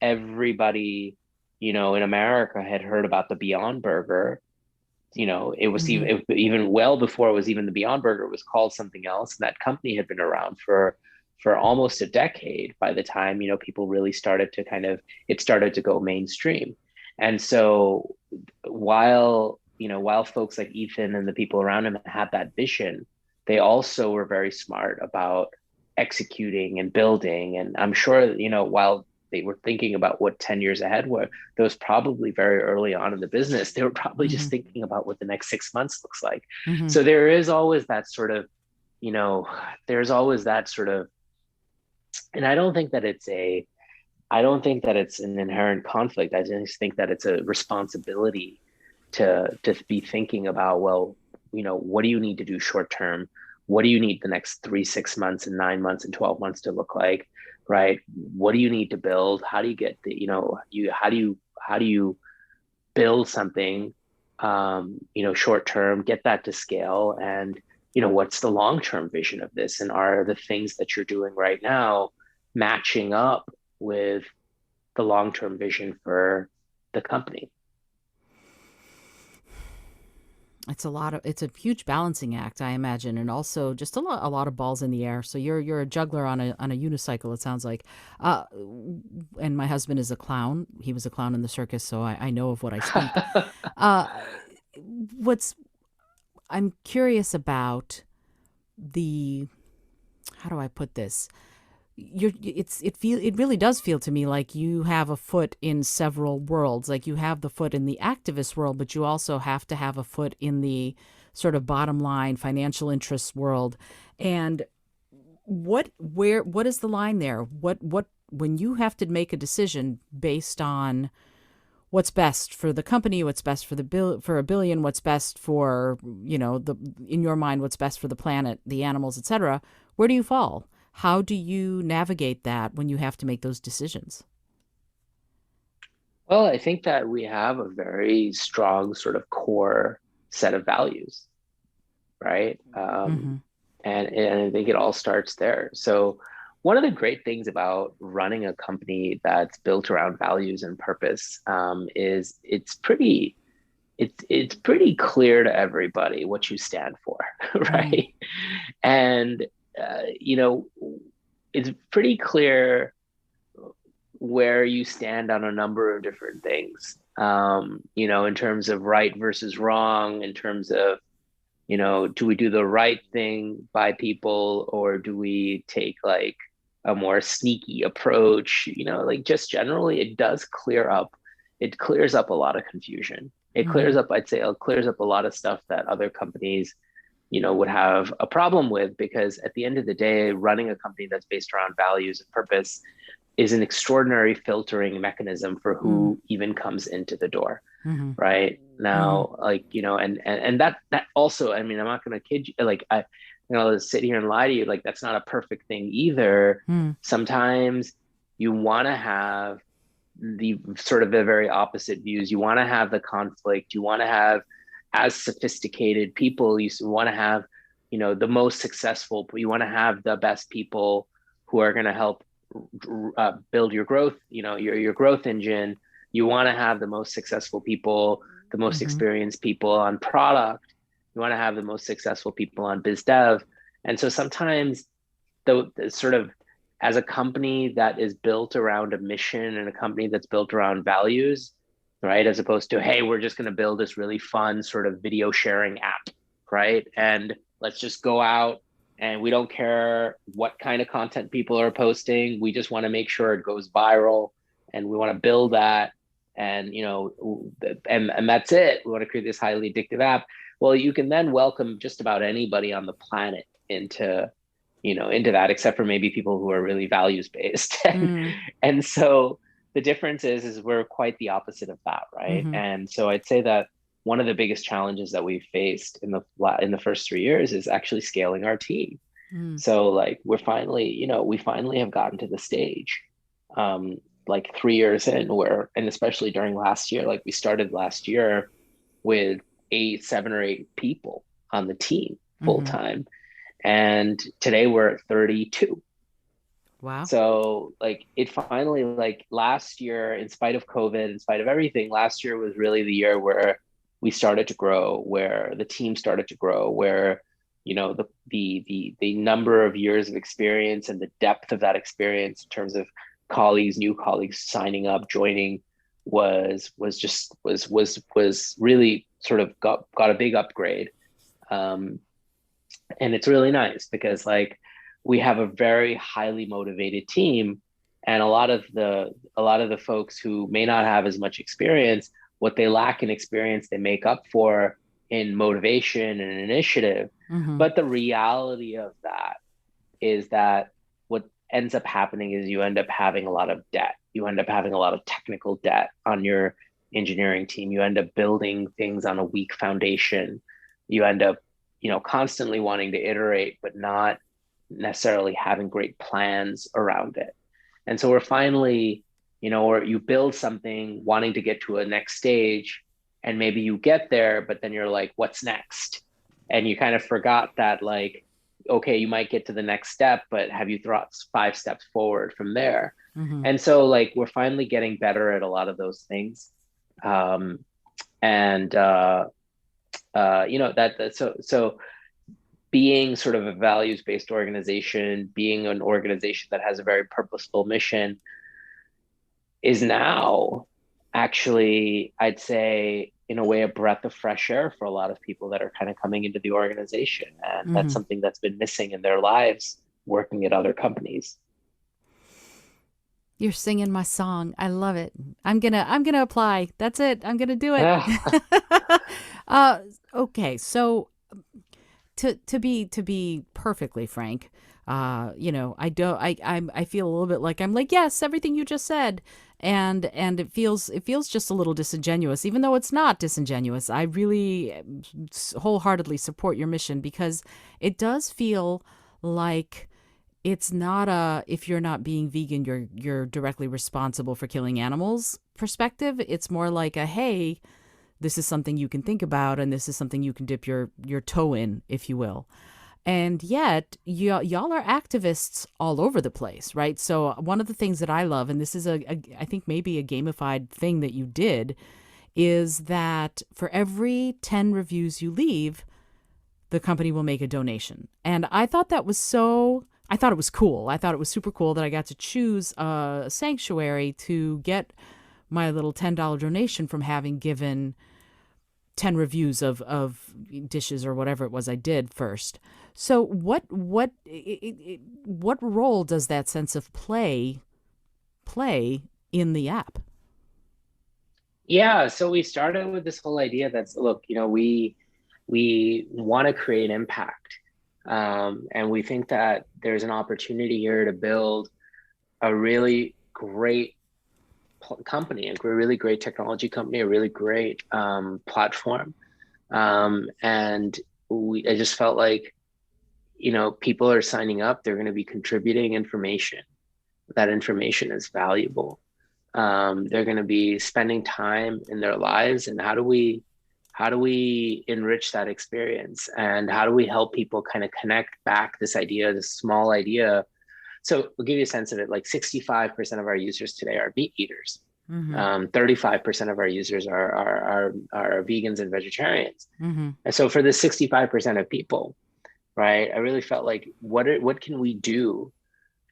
everybody, in America had heard about the Beyond Burger. It was mm-hmm, even well before it was even the Beyond Burger, it was called something else. And that company had been around for almost a decade by the time, people really started to it started to go mainstream. And so while folks like Ethan and the people around him had that vision, they also were very smart about executing and building. And I'm sure, while they were thinking about what 10 years ahead were, that was probably very early on in the business. They were probably mm-hmm, just thinking about what the next 6 months looks like. mm-hmm. So there is always that sort of, you know, there's always that sort of, and I don't think that it's an inherent conflict. I just think that it's a responsibility to be thinking about, well, what do you need to do short term? What do you need the next 3, 6 months and 9 months and 12 months to look like, right? What do you need to build? How do you get the, how do you build something, short term, get that to scale, and what's the long term vision of this, and are the things that you're doing right now matching up with the long-term vision for the company. It's a huge balancing act, I imagine, and also just a lot of balls in the air. So you're a juggler on a unicycle, it sounds like. Uh, and my husband is a clown. He was a clown in the circus, so I know of what I speak. Uh, what's I'm curious about the how do I put this? It really does feel to me like you have a foot in several worlds. Like you have the foot in the activist world, but you also have to have a foot in the sort of bottom line financial interests world. And what is the line there? What when you have to make a decision based on what's best for the company, what's best for the bill for a billion, what's best for, the in your mind, what's best for the planet, the animals, etc. Where do you fall? How do you navigate that when you have to make those decisions? Well, I think that we have a very strong sort of core set of values, right? Mm-hmm. And I think it all starts there. So one of the great things about running a company that's built around values and purpose is it's pretty clear to everybody what you stand for, Mm. right? And you know, it's pretty clear where you stand on a number of different things. In terms of right versus wrong, in terms of, do we do the right thing by people or do we take like a more sneaky approach? Like just generally, it clears up a lot of confusion. It Mm-hmm. clears up, I'd say, it clears up a lot of stuff that other companies, would have a problem with because at the end of the day, running a company that's based around values and purpose is an extraordinary filtering mechanism for Mm. who even comes into the door, Mm-hmm. right? Mm-hmm. Now, like, and that also, I mean, I'm not going to kid you, like, sit here and lie to you, like, that's not a perfect thing either. Mm. Sometimes you want to have the sort of the very opposite views. You want to have the conflict. You want to have as sophisticated people. You want to have, the most successful. You want to have the best people who are going to help build your growth. Your growth engine. You want to have the most successful people, the most Mm-hmm. experienced people on product. You want to have the most successful people on biz dev. And so sometimes the sort of as a company that is built around a mission and a company that's built around values, right? As opposed to, hey, we're just going to build this really fun sort of video sharing app, right? And let's just go out and we don't care what kind of content people are posting. We just want to make sure it goes viral and we want to build that. And, and that's it. We want to create this highly addictive app. Well, you can then welcome just about anybody on the planet into that, except for maybe people who are really values based. and Mm. and so the difference is we're quite the opposite of that, right? Mm-hmm. And so I'd say that one of the biggest challenges that we've faced in the first 3 years is actually scaling our team. Mm. So like we finally have gotten to the stage, like 3 years in where, and especially during last year, like we started last year with 7 or 8 people on the team full Mm-hmm. time, and today we're at 32. Wow. So like it finally, like last year, in spite of COVID, in spite of everything, last year was really the year where we started to grow, where the team started to grow, where the number of years of experience and the depth of that experience in terms of new colleagues signing up, joining was really sort of got a big upgrade. Um, and it's really nice because like we have a very highly motivated team, and a lot of the folks who may not have as much experience, what they lack in experience they make up for in motivation and initiative. Mm-hmm. But the reality of that is that what ends up happening is you end up having a lot of debt, you end up having a lot of technical debt on your engineering team, you end up building things on a weak foundation, you end up constantly wanting to iterate but not necessarily having great plans around it. And so we're finally, or you build something wanting to get to a next stage, and maybe you get there but then you're like, what's next? And you kind of forgot that, like, okay, you might get to the next step, but have you thought 5 steps forward from there? Mm-hmm. And so like we're finally getting better at a lot of those things. Um, and so being sort of a values-based organization, being an organization that has a very purposeful mission is now actually, I'd say, in a way, a breath of fresh air for a lot of people that are kind of coming into the organization. And that's Mm-hmm. something that's been missing in their lives working at other companies. You're singing my song. I love it. I'm gonna apply. That's it. I'm gonna do it. Ah, uh, okay, so to be perfectly frank, I don't. I feel a little bit like I'm like yes, everything you just said, and it feels just a little disingenuous, even though it's not disingenuous. I really wholeheartedly support your mission because it does feel like it's not a if you're not being vegan you're directly responsible for killing animals perspective. It's more like a hey, this is something you can think about and this is something you can dip your toe in, if you will. And yet y'all are activists all over the place, right? So one of the things that I love, and this is I think maybe a gamified thing that you did, is that for every 10 reviews you leave, the company will make a donation. And I thought it was cool. I thought it was super cool that I got to choose a sanctuary to get my little $10 donation from having given 10 reviews of dishes or whatever it was I did first. So what role does that sense of play in the app? yeah, so we started with this whole idea that's look, we want to create impact. And we think that there's an opportunity here to build a really great company, a really great technology company, a really great platform. And I just felt like, people are signing up, they're going to be contributing information. That information is valuable. They're going to be spending time in their lives, and how do we enrich that experience, and how do we help people kind of connect back this small idea. So we'll give you a sense of it. Like 65% of our users today are meat eaters. Mm-hmm. 35% of our users are vegans and vegetarians. Mm-hmm. And so for the 65% of people, right, I really felt like what can we do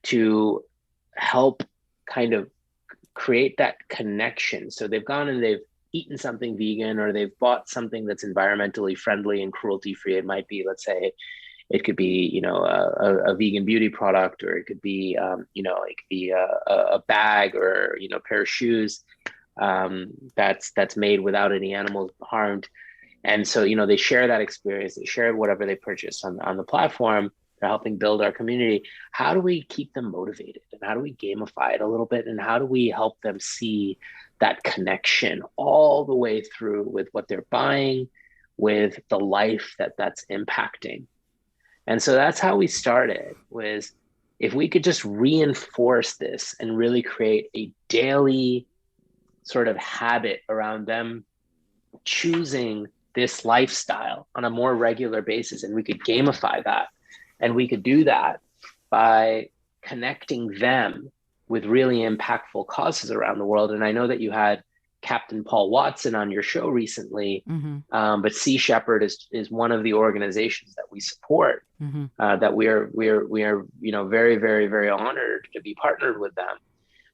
to help kind of create that connection? So they've gone and they've eaten something vegan, or they've bought something that's environmentally friendly and cruelty free. It might be, let's say, it could be, a vegan beauty product, or it could be, it could be a bag, or, a pair of shoes that's made without any animals harmed. And so, they share that experience, they share whatever they purchase on the platform. They're helping build our community. How do we keep them motivated? And how do we gamify it a little bit? And how do we help them see that connection all the way through with what they're buying, with the life that's impacting? And so that's how we started, was if we could just reinforce this and really create a daily sort of habit around them choosing this lifestyle on a more regular basis, and we could gamify that. And we could do that by connecting them with really impactful causes around the world. And I know that you had Captain Paul Watson on your show recently, Mm-hmm. but Sea Shepherd is one of the organizations that we support. Mm-hmm. That we are very, very, very honored to be partnered with them.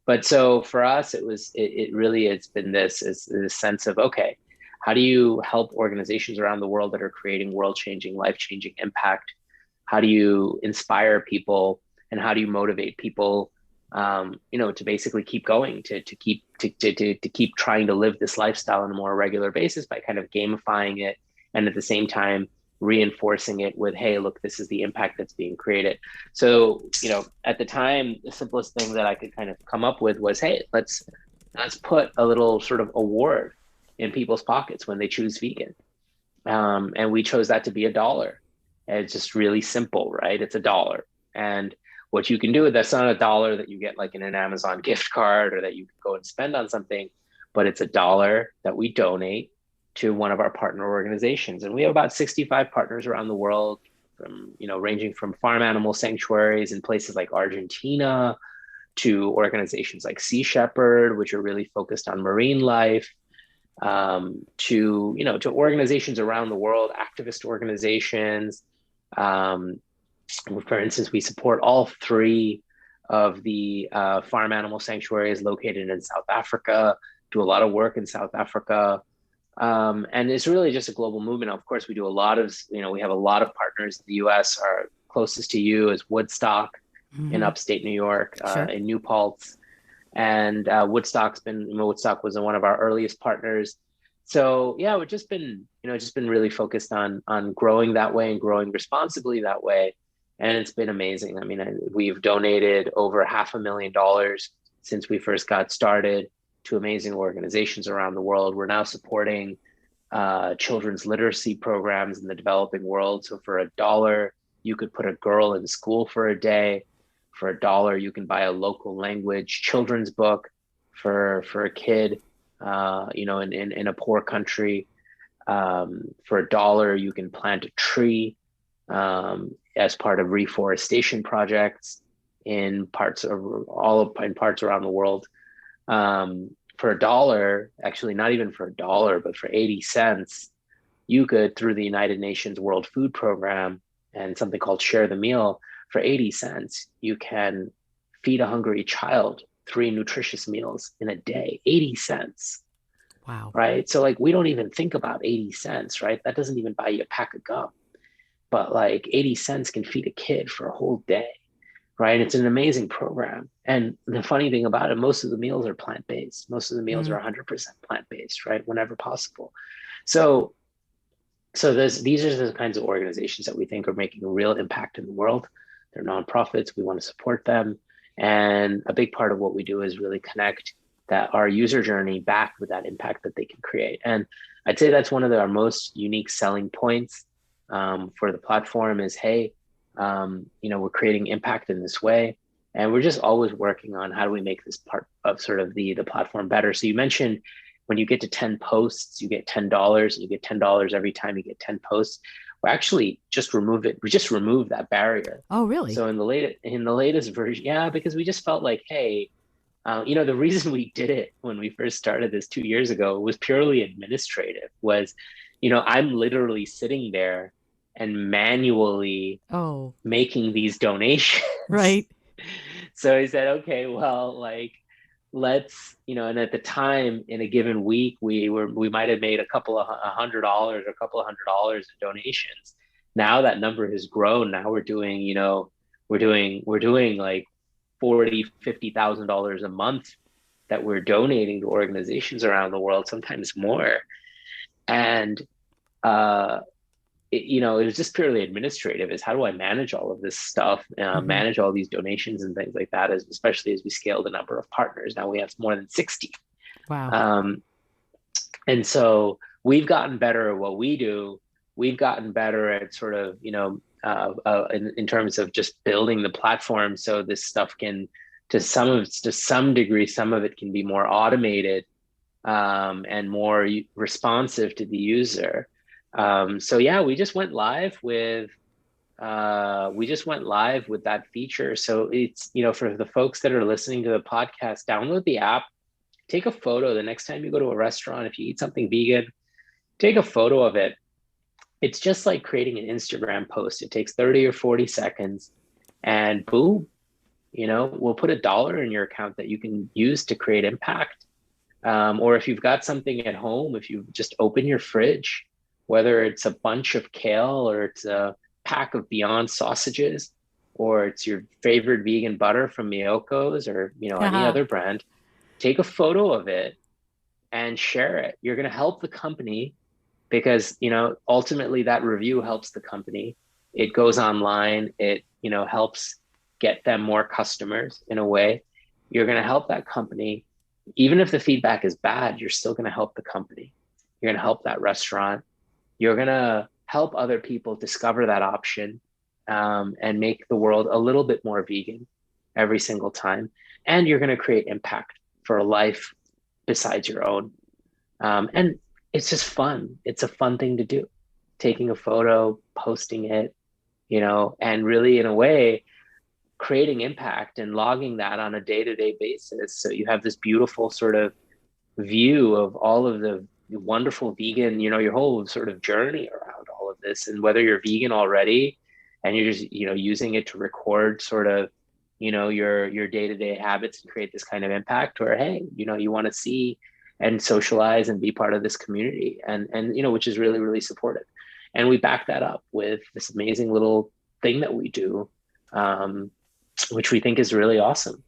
But so for us, it really it's been this sense of, okay, how do you help organizations around the world that are creating world-changing, life-changing impact? How do you inspire people, and how do you motivate people, to basically keep going, to keep trying to live this lifestyle on a more regular basis by kind of gamifying it, and at the same time reinforcing it with, hey, look, this is the impact that's being created. So, at the time, the simplest thing that I could kind of come up with was, hey, let's put a little sort of award in people's pockets when they choose vegan. And we chose that to be $1. And it's just really simple, right? It's $1. And what you can do with that's not $1 that you get like in an Amazon gift card, or that you can go and spend on something, but it's $1 that we donate to one of our partner organizations. And we have about 65 partners around the world, from, ranging from farm animal sanctuaries in places like Argentina to organizations like Sea Shepherd, which are really focused on marine life, to organizations around the world, activist organizations. Um, for instance, we support all three of the farm animal sanctuaries located in South Africa, do a lot of work in South Africa. And it's really just a global movement. Of course, we do a lot of, we have a lot of partners in the US. Our closest to you is Woodstock in Mm-hmm. upstate New York, Sure. in New Paltz. And Woodstock was one of our earliest partners. So yeah, we've just been really focused on growing that way and growing responsibly that way. And it's been amazing. I mean, we've donated over $500,000 since we first got started to amazing organizations around the world. We're now supporting children's literacy programs in the developing world. So for $1, you could put a girl in school for a day. For $1, you can buy a local language children's book for a kid, in a poor country. For $1, you can plant a tree as part of reforestation projects in parts around the world. For $1, actually not even for $1, but for 80 cents, you could, through the United Nations World Food Program and something called Share the Meal, for 80 cents, you can feed a hungry child 3 nutritious meals in a day. 80 cents, Wow. right? So like we don't even think about 80 cents, right? That doesn't even buy you a pack of gum. But like 80 cents can feed a kid for a whole day, right? It's an amazing program. And the funny thing about it, most of the meals are plant-based. Most of the meals are Mm. 100% plant-based, right? Whenever possible. So these are the kinds of organizations that we think are making a real impact in the world. They're nonprofits. We want to support them. And a big part of what we do is really connect our user journey back with that impact that they can create. And I'd say that's one of our most unique selling points for the platform is, hey, we're creating impact in this way. And we're just always working on how do we make this part of sort of the platform better. So you mentioned when you get to 10 posts, you get $10, and you get $10 every time you get 10 posts. We actually just removed it. We just removed that barrier. Oh, really? So in the latest version, yeah, because we just felt like, hey, the reason we did it when we first started this 2 years ago was purely administrative. I'm literally sitting there and manually Oh, making these donations. right. So he said, okay, well, like and at the time in a given week, we might have made a couple of $100 or a couple of $100 in donations. Now that number has grown. Now we're doing like 40, $50,000 a month that we're donating to organizations around the world, sometimes more. And it was just purely administrative, is how do I manage all of this stuff, Mm-hmm. manage all these donations and things like that, especially as we scale the number of partners. Now we have more than 60. Wow. Um, and so we've gotten better at what we do. We've gotten better at sort of, in terms of just building the platform. So this stuff can, to some degree, some of it can be more automated and more responsive to the user. So yeah, we just went live with that feature. So it's, for the folks that are listening to the podcast, download the app, take a photo the next time you go to a restaurant. If you eat something vegan, take a photo of it. It's just like creating an Instagram post. It takes 30 or 40 seconds and boom, we'll put $1 in your account that you can use to create impact. Or if you've got something at home, if you just open your fridge, whether it's a bunch of kale or it's a pack of Beyond sausages, or it's your favorite vegan butter from Miyoko's or, any Haha. other brand, take a photo of it and share it. You're going to help the company because, ultimately that review helps the company. It goes online. It, helps get them more customers in a way. You're going to help that company. Even if the feedback is bad, you're still going to help the company. You're going to help that restaurant. You're going to help other people discover that option and make the world a little bit more vegan every single time. And you're going to create impact for a life besides your own. And it's just fun. It's a fun thing to do. Taking a photo, posting it, and really in a way, creating impact and logging that on a day-to-day basis. So you have this beautiful sort of view of all of the wonderful vegan, your whole sort of journey around all of this. And whether you're vegan already and you're just, using it to record sort of, your day-to-day habits and create this kind of impact, or hey, you want to see and socialize and be part of this community, and which is really, really supportive. And we back that up with this amazing little thing that we do, which we think is really awesome.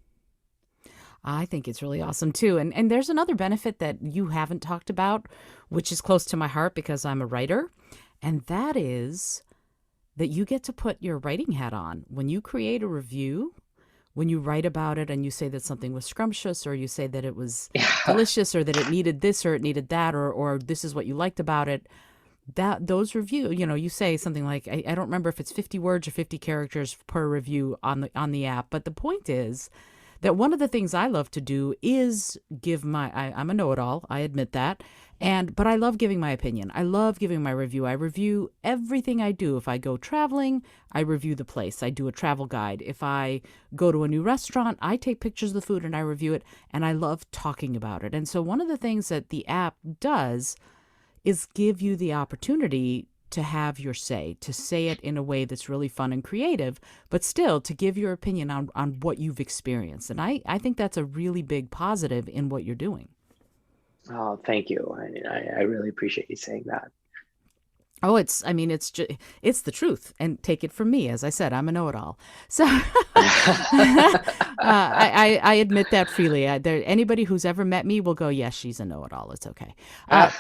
I think it's really awesome too. And there's another benefit that you haven't talked about, which is close to my heart because I'm a writer, and that is that you get to put your writing hat on. When you create a review, when you write about it and you say that something was scrumptious, or you say that it was Yeah. delicious, or that it needed this or it needed that, or this is what you liked about it, that those review, you say something like, I don't remember if it's 50 words or 50 characters per review on the app, but the point is that one of the things I love to do is give I'm a know-it-all, I admit that, but I love giving my opinion. I love giving my review. I review everything I do. If I go traveling, I review the place. I do a travel guide. If I go to a new restaurant, I take pictures of the food and I review it, and I love talking about it. And so one of the things that the app does is give you the opportunity to have your say, to say it in a way that's really fun and creative, but still to give your opinion on what you've experienced. And I think that's a really big positive in what you're doing. Oh, thank you. I really appreciate you saying that. Oh, it's the truth, and take it from me. As I said, I'm a know-it-all. So I admit that freely. Anybody who's ever met me will go, yes, she's a know-it-all. It's okay. Uh,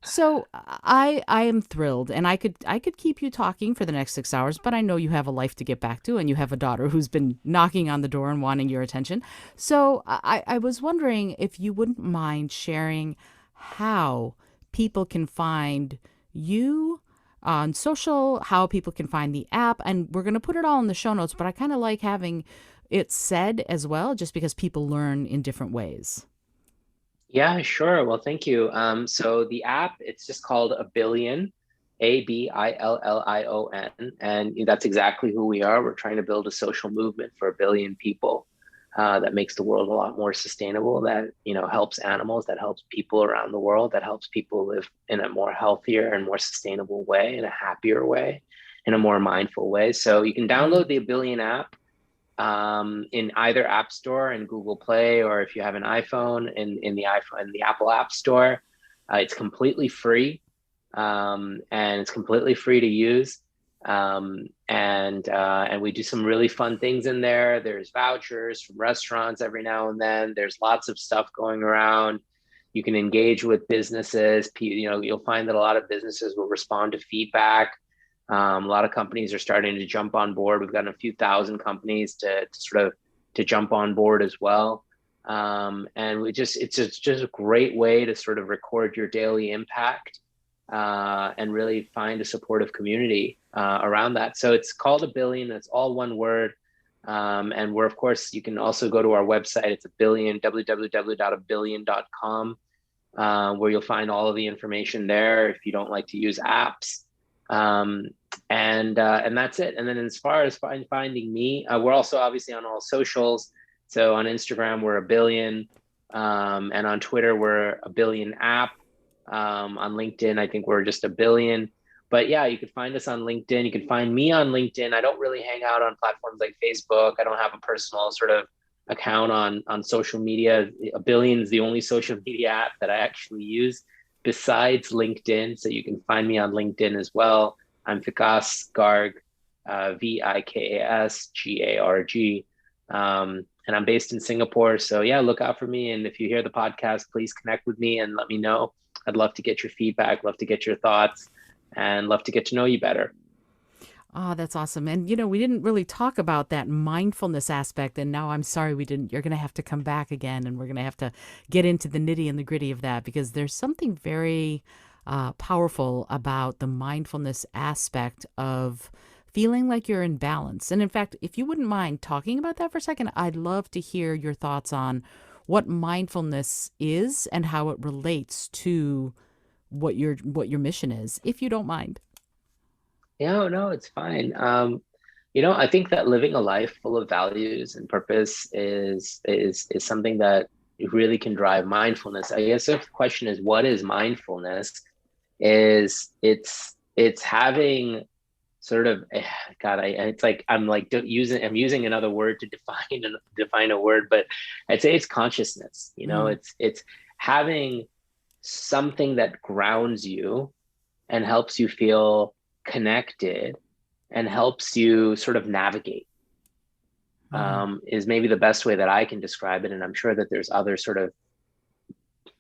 so I am thrilled, and I could keep you talking for the next 6 hours, but I know you have a life to get back to, and you have a daughter who's been knocking on the door and wanting your attention. So I was wondering if you wouldn't mind sharing how people can find you on social, how people can find the app, and we're going to put it all in the show notes, but I kind of like having it said as well, just because people learn in different ways. Yeah, sure. Well, thank you. So the app, it's just called Abillion, Abillion, and that's exactly who we are. We're trying to build a social movement for a billion people, that makes the world a lot more sustainable, that, helps animals, that helps people around the world, that helps people live in a more healthier and more sustainable way, in a happier way, in a more mindful way. So you can download the Abillion app, in either App Store and Google Play, or if you have an iPhone, in the iPhone, in the Apple App Store. It's completely free, and it's completely free to use. And we do some really fun things in there. There's vouchers from restaurants every now and then. There's lots of stuff going around. You can engage with businesses. You'll find that a lot of businesses will respond to feedback. A lot of companies are starting to jump on board. We've gotten a few thousand companies to sort of to jump on board as well. And it's just a great way to sort of record your daily impact, and really find a supportive community, around that. So it's called Abillion. It's all one word. And we're, of course, you can also go to our website. It's Abillion, www.abillion.com, where you'll find all of the information there if you don't like to use apps. And that's it. And then as far as finding me, we're also obviously on all socials. So on Instagram, we're Abillion, and on Twitter, we're Abillion app. On LinkedIn, I think we're just Abillion. But yeah, you can find us on LinkedIn. You can find me on LinkedIn. I don't really hang out on platforms like Facebook. I don't have a personal sort of account on social media. Abillion is the only social media app that I actually use besides LinkedIn. So you can find me on LinkedIn as well. I'm Vikas Garg, Vikas Garg. And I'm based in Singapore. So yeah, look out for me. And if you hear the podcast, please connect with me and let me know. I'd love to get your feedback, love to get your thoughts, and love to get to know you better. Oh, that's awesome. And, we didn't really talk about that mindfulness aspect. And now I'm sorry we didn't. You're going to have to come back again, and we're going to have to get into the nitty and the gritty of that, because there's something very powerful about the mindfulness aspect of feeling like you're in balance. And in fact, if you wouldn't mind talking about that for a second, I'd love to hear your thoughts on what mindfulness is and how it relates to what your mission is, if you don't mind. Yeah, no, it's fine. I think that living a life full of values and purpose is something that really can drive mindfulness. I guess if the question is what is mindfulness, is it's having sort of God, it's like I'm using another word to define a word, but I'd say it's consciousness. Mm, It's having something that grounds you and helps you feel connected and helps you sort of navigate, mm, is maybe the best way that I can describe it. And I'm sure that there's other sort of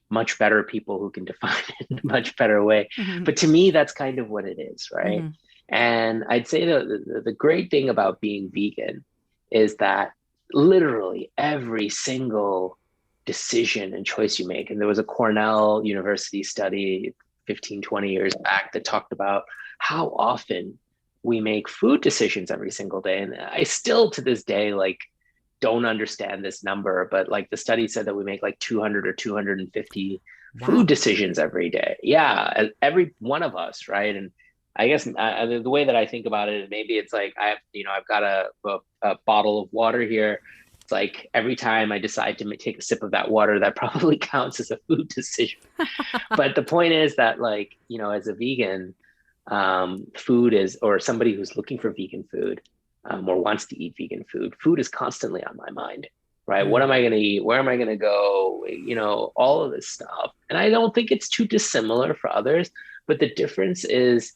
much better people who can define it in a much better way. mm, But to me, that's kind of what it is, right? mm, And I'd say the great thing about being vegan is that literally every single decision and choice you make, and there was a Cornell University study 15, 20 years back that talked about how often we make food decisions every single day. And I still to this day, like, don't understand this number, but like the study said that we make like 200 or 250 food wow. decisions every day. Yeah, every one of us, right? And I guess the way that I think about it, maybe it's like I've got a bottle of water here. It's like every time I decide to take a sip of that water, that probably counts as a food decision. But the point is that, like, as a vegan, food is, or somebody who's looking for vegan food, or wants to eat vegan food, food is constantly on my mind, right? What Mm, am I going to eat? Where am I going to go? All of this stuff. And I don't think it's too dissimilar for others, but the difference is,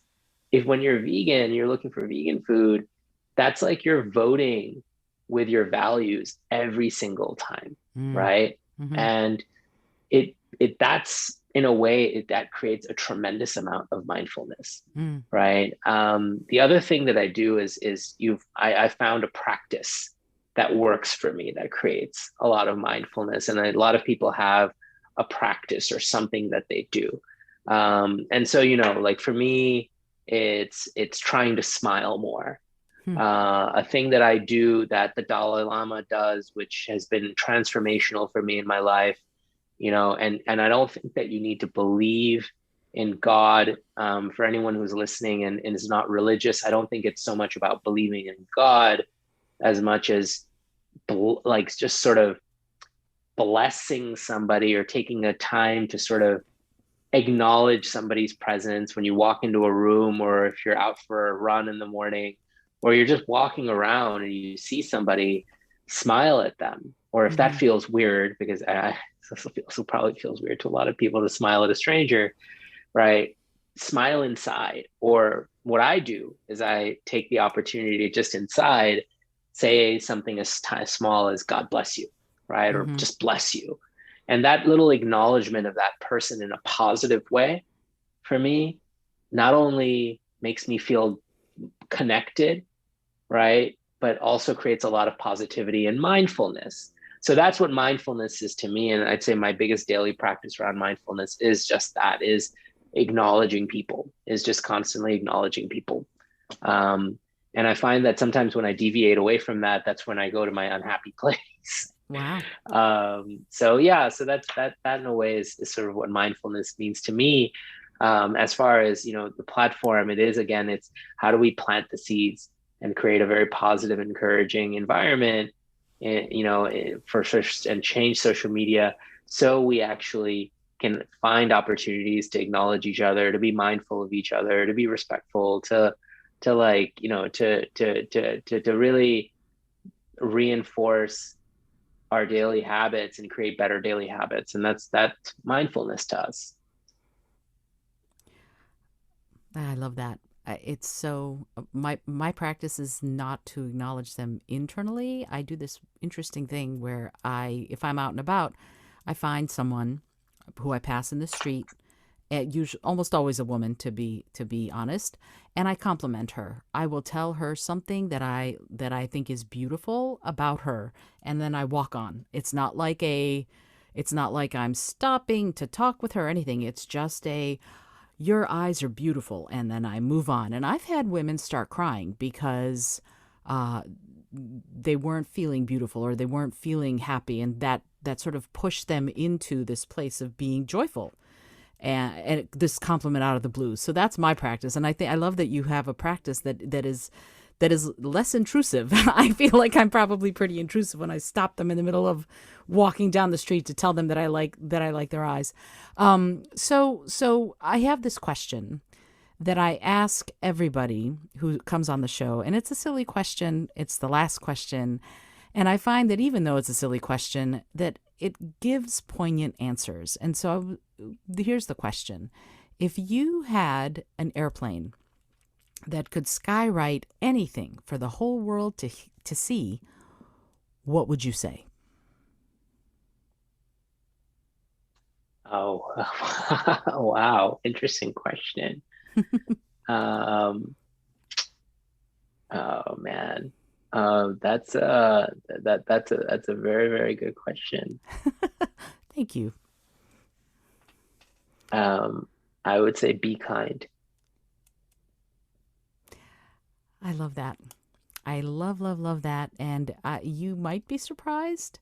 if when you're vegan, you're looking for vegan food, that's like you're voting with your values every single time, mm, right? mm, And that's in a way that creates a tremendous amount of mindfulness, mm, right? The other thing that I do I found a practice that works for me that creates a lot of mindfulness, and a lot of people have a practice or something that they do. And so, like for me, it's trying to smile more. mm, A thing that I do that the Dalai Lama does, which has been transformational for me in my life, and I don't think that you need to believe in God. For anyone who's listening and is not religious, I don't think it's so much about believing in God as much as like just sort of blessing somebody or taking a time to sort of acknowledge somebody's presence when you walk into a room, or if you're out for a run in the morning, or you're just walking around and you see somebody, smile at them. Or if that mm, feels weird, because this probably feels weird to a lot of people to smile at a stranger, right? Smile inside. Or what I do is I take the opportunity to just inside say something as small as God bless you, right? Or mm, just bless you. And that little acknowledgement of that person in a positive way, for me, not only makes me feel connected, right? But also creates a lot of positivity and mindfulness. So that's what mindfulness is to me. And I'd say my biggest daily practice around mindfulness is just that, is acknowledging people, is just constantly acknowledging people. Um, and I find that sometimes when I deviate away from that, that's when I go to my unhappy place. wow. So yeah, so that in a way is sort of what mindfulness means to me. As far as the platform, it is, again, it's how do we plant the seeds and create a very positive, encouraging environment, for and change social media so we actually can find opportunities to acknowledge each other, to be mindful of each other, to be respectful, to like to really reinforce our daily habits and create better daily habits. And that's mindfulness to us. I love that. It's so my practice is not to acknowledge them internally. I do this interesting thing where if I'm out and about, I find someone who I pass in the street, usually almost always a woman to be honest, and I compliment her. I will tell her something that I think is beautiful about her, and then I walk on. It's not like I'm stopping to talk with her or anything. It's just your eyes are beautiful, and then I move on. And I've had women start crying because uh, they weren't feeling beautiful or they weren't feeling happy, and that sort of pushed them into this place of being joyful and this compliment out of the blue. So that's my practice, and I love that you have a practice that is that is less intrusive. I feel like I'm probably pretty intrusive when I stop them in the middle of walking down the street to tell them that I like their eyes. So I have this question that I ask everybody who comes on the show, and it's a silly question. It's the last question, and I find that even though it's a silly question, that it gives poignant answers. And so here's the question: if you had an airplane that could skywrite anything for the whole world to see, what would you say? Oh, wow. Interesting question. Um, oh man. That's a very, very good question. Thank you. I would say be kind. I love that. I love that. And you might be surprised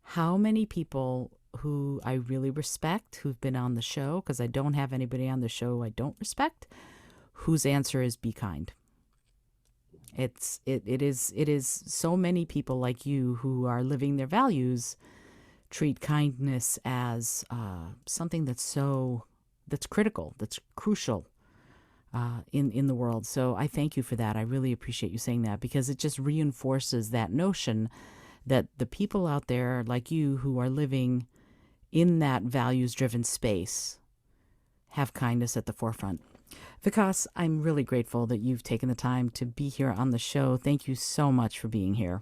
how many people who I really respect, who've been on the show, because I don't have anybody on the show I don't respect, whose answer is be kind. It is so many people like you who are living their values treat kindness as something that's critical, that's crucial in the world. So I thank you for that. I really appreciate you saying that, because it just reinforces that notion that the people out there like you who are living in that values-driven space have kindness at the forefront. Vikas, I'm really grateful that you've taken the time to be here on the show. Thank you so much for being here.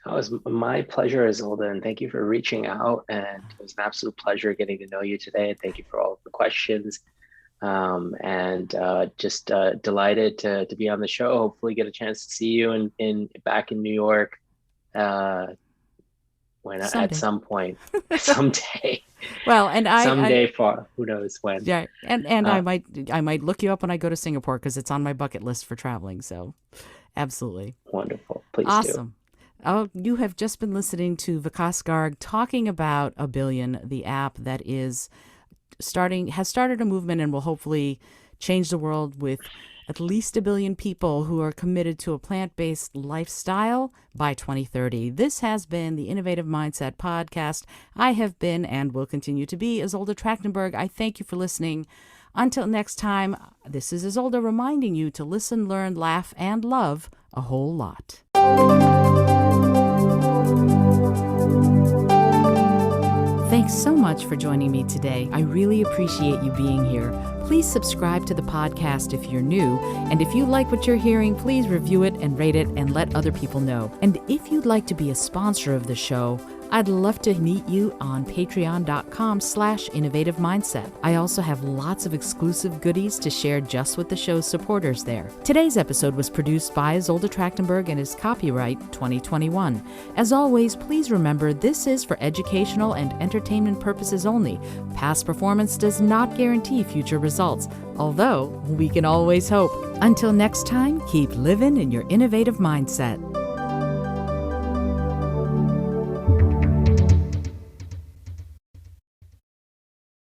Oh, it was my pleasure, Isolde, and thank you for reaching out. And it was an absolute pleasure getting to know you today. And thank you for all of the questions. Just delighted to be on the show. Hopefully, get a chance to see you back in New York at some point, someday. Well, and someday far, who knows when? Yeah, and I might look you up when I go to Singapore, because it's on my bucket list for traveling. So, absolutely wonderful. Please awesome. do. Oh, you have just been listening to Vikas Garg talking about Abillion, the app that has started a movement and will hopefully change the world with at least 1 billion people who are committed to a plant-based lifestyle by 2030. This has been the Innovative Mindset Podcast. I have been and will continue to be Isolde Trachtenberg. I thank you for listening. Until next time, this is Isolde reminding you to listen, learn, laugh, and love a whole lot. Thanks so much for joining me today. I really appreciate you being here. Please subscribe to the podcast if you're new. And if you like what you're hearing, please review it and rate it and let other people know. And if you'd like to be a sponsor of the show, I'd love to meet you on patreon.com/innovative mindset. I also have lots of exclusive goodies to share just with the show's supporters there. Today's episode was produced by Isolde Trachtenberg and is copyright 2021. As always, please remember this is for educational and entertainment purposes only. Past performance does not guarantee future results, although we can always hope. Until next time, keep living in your innovative mindset.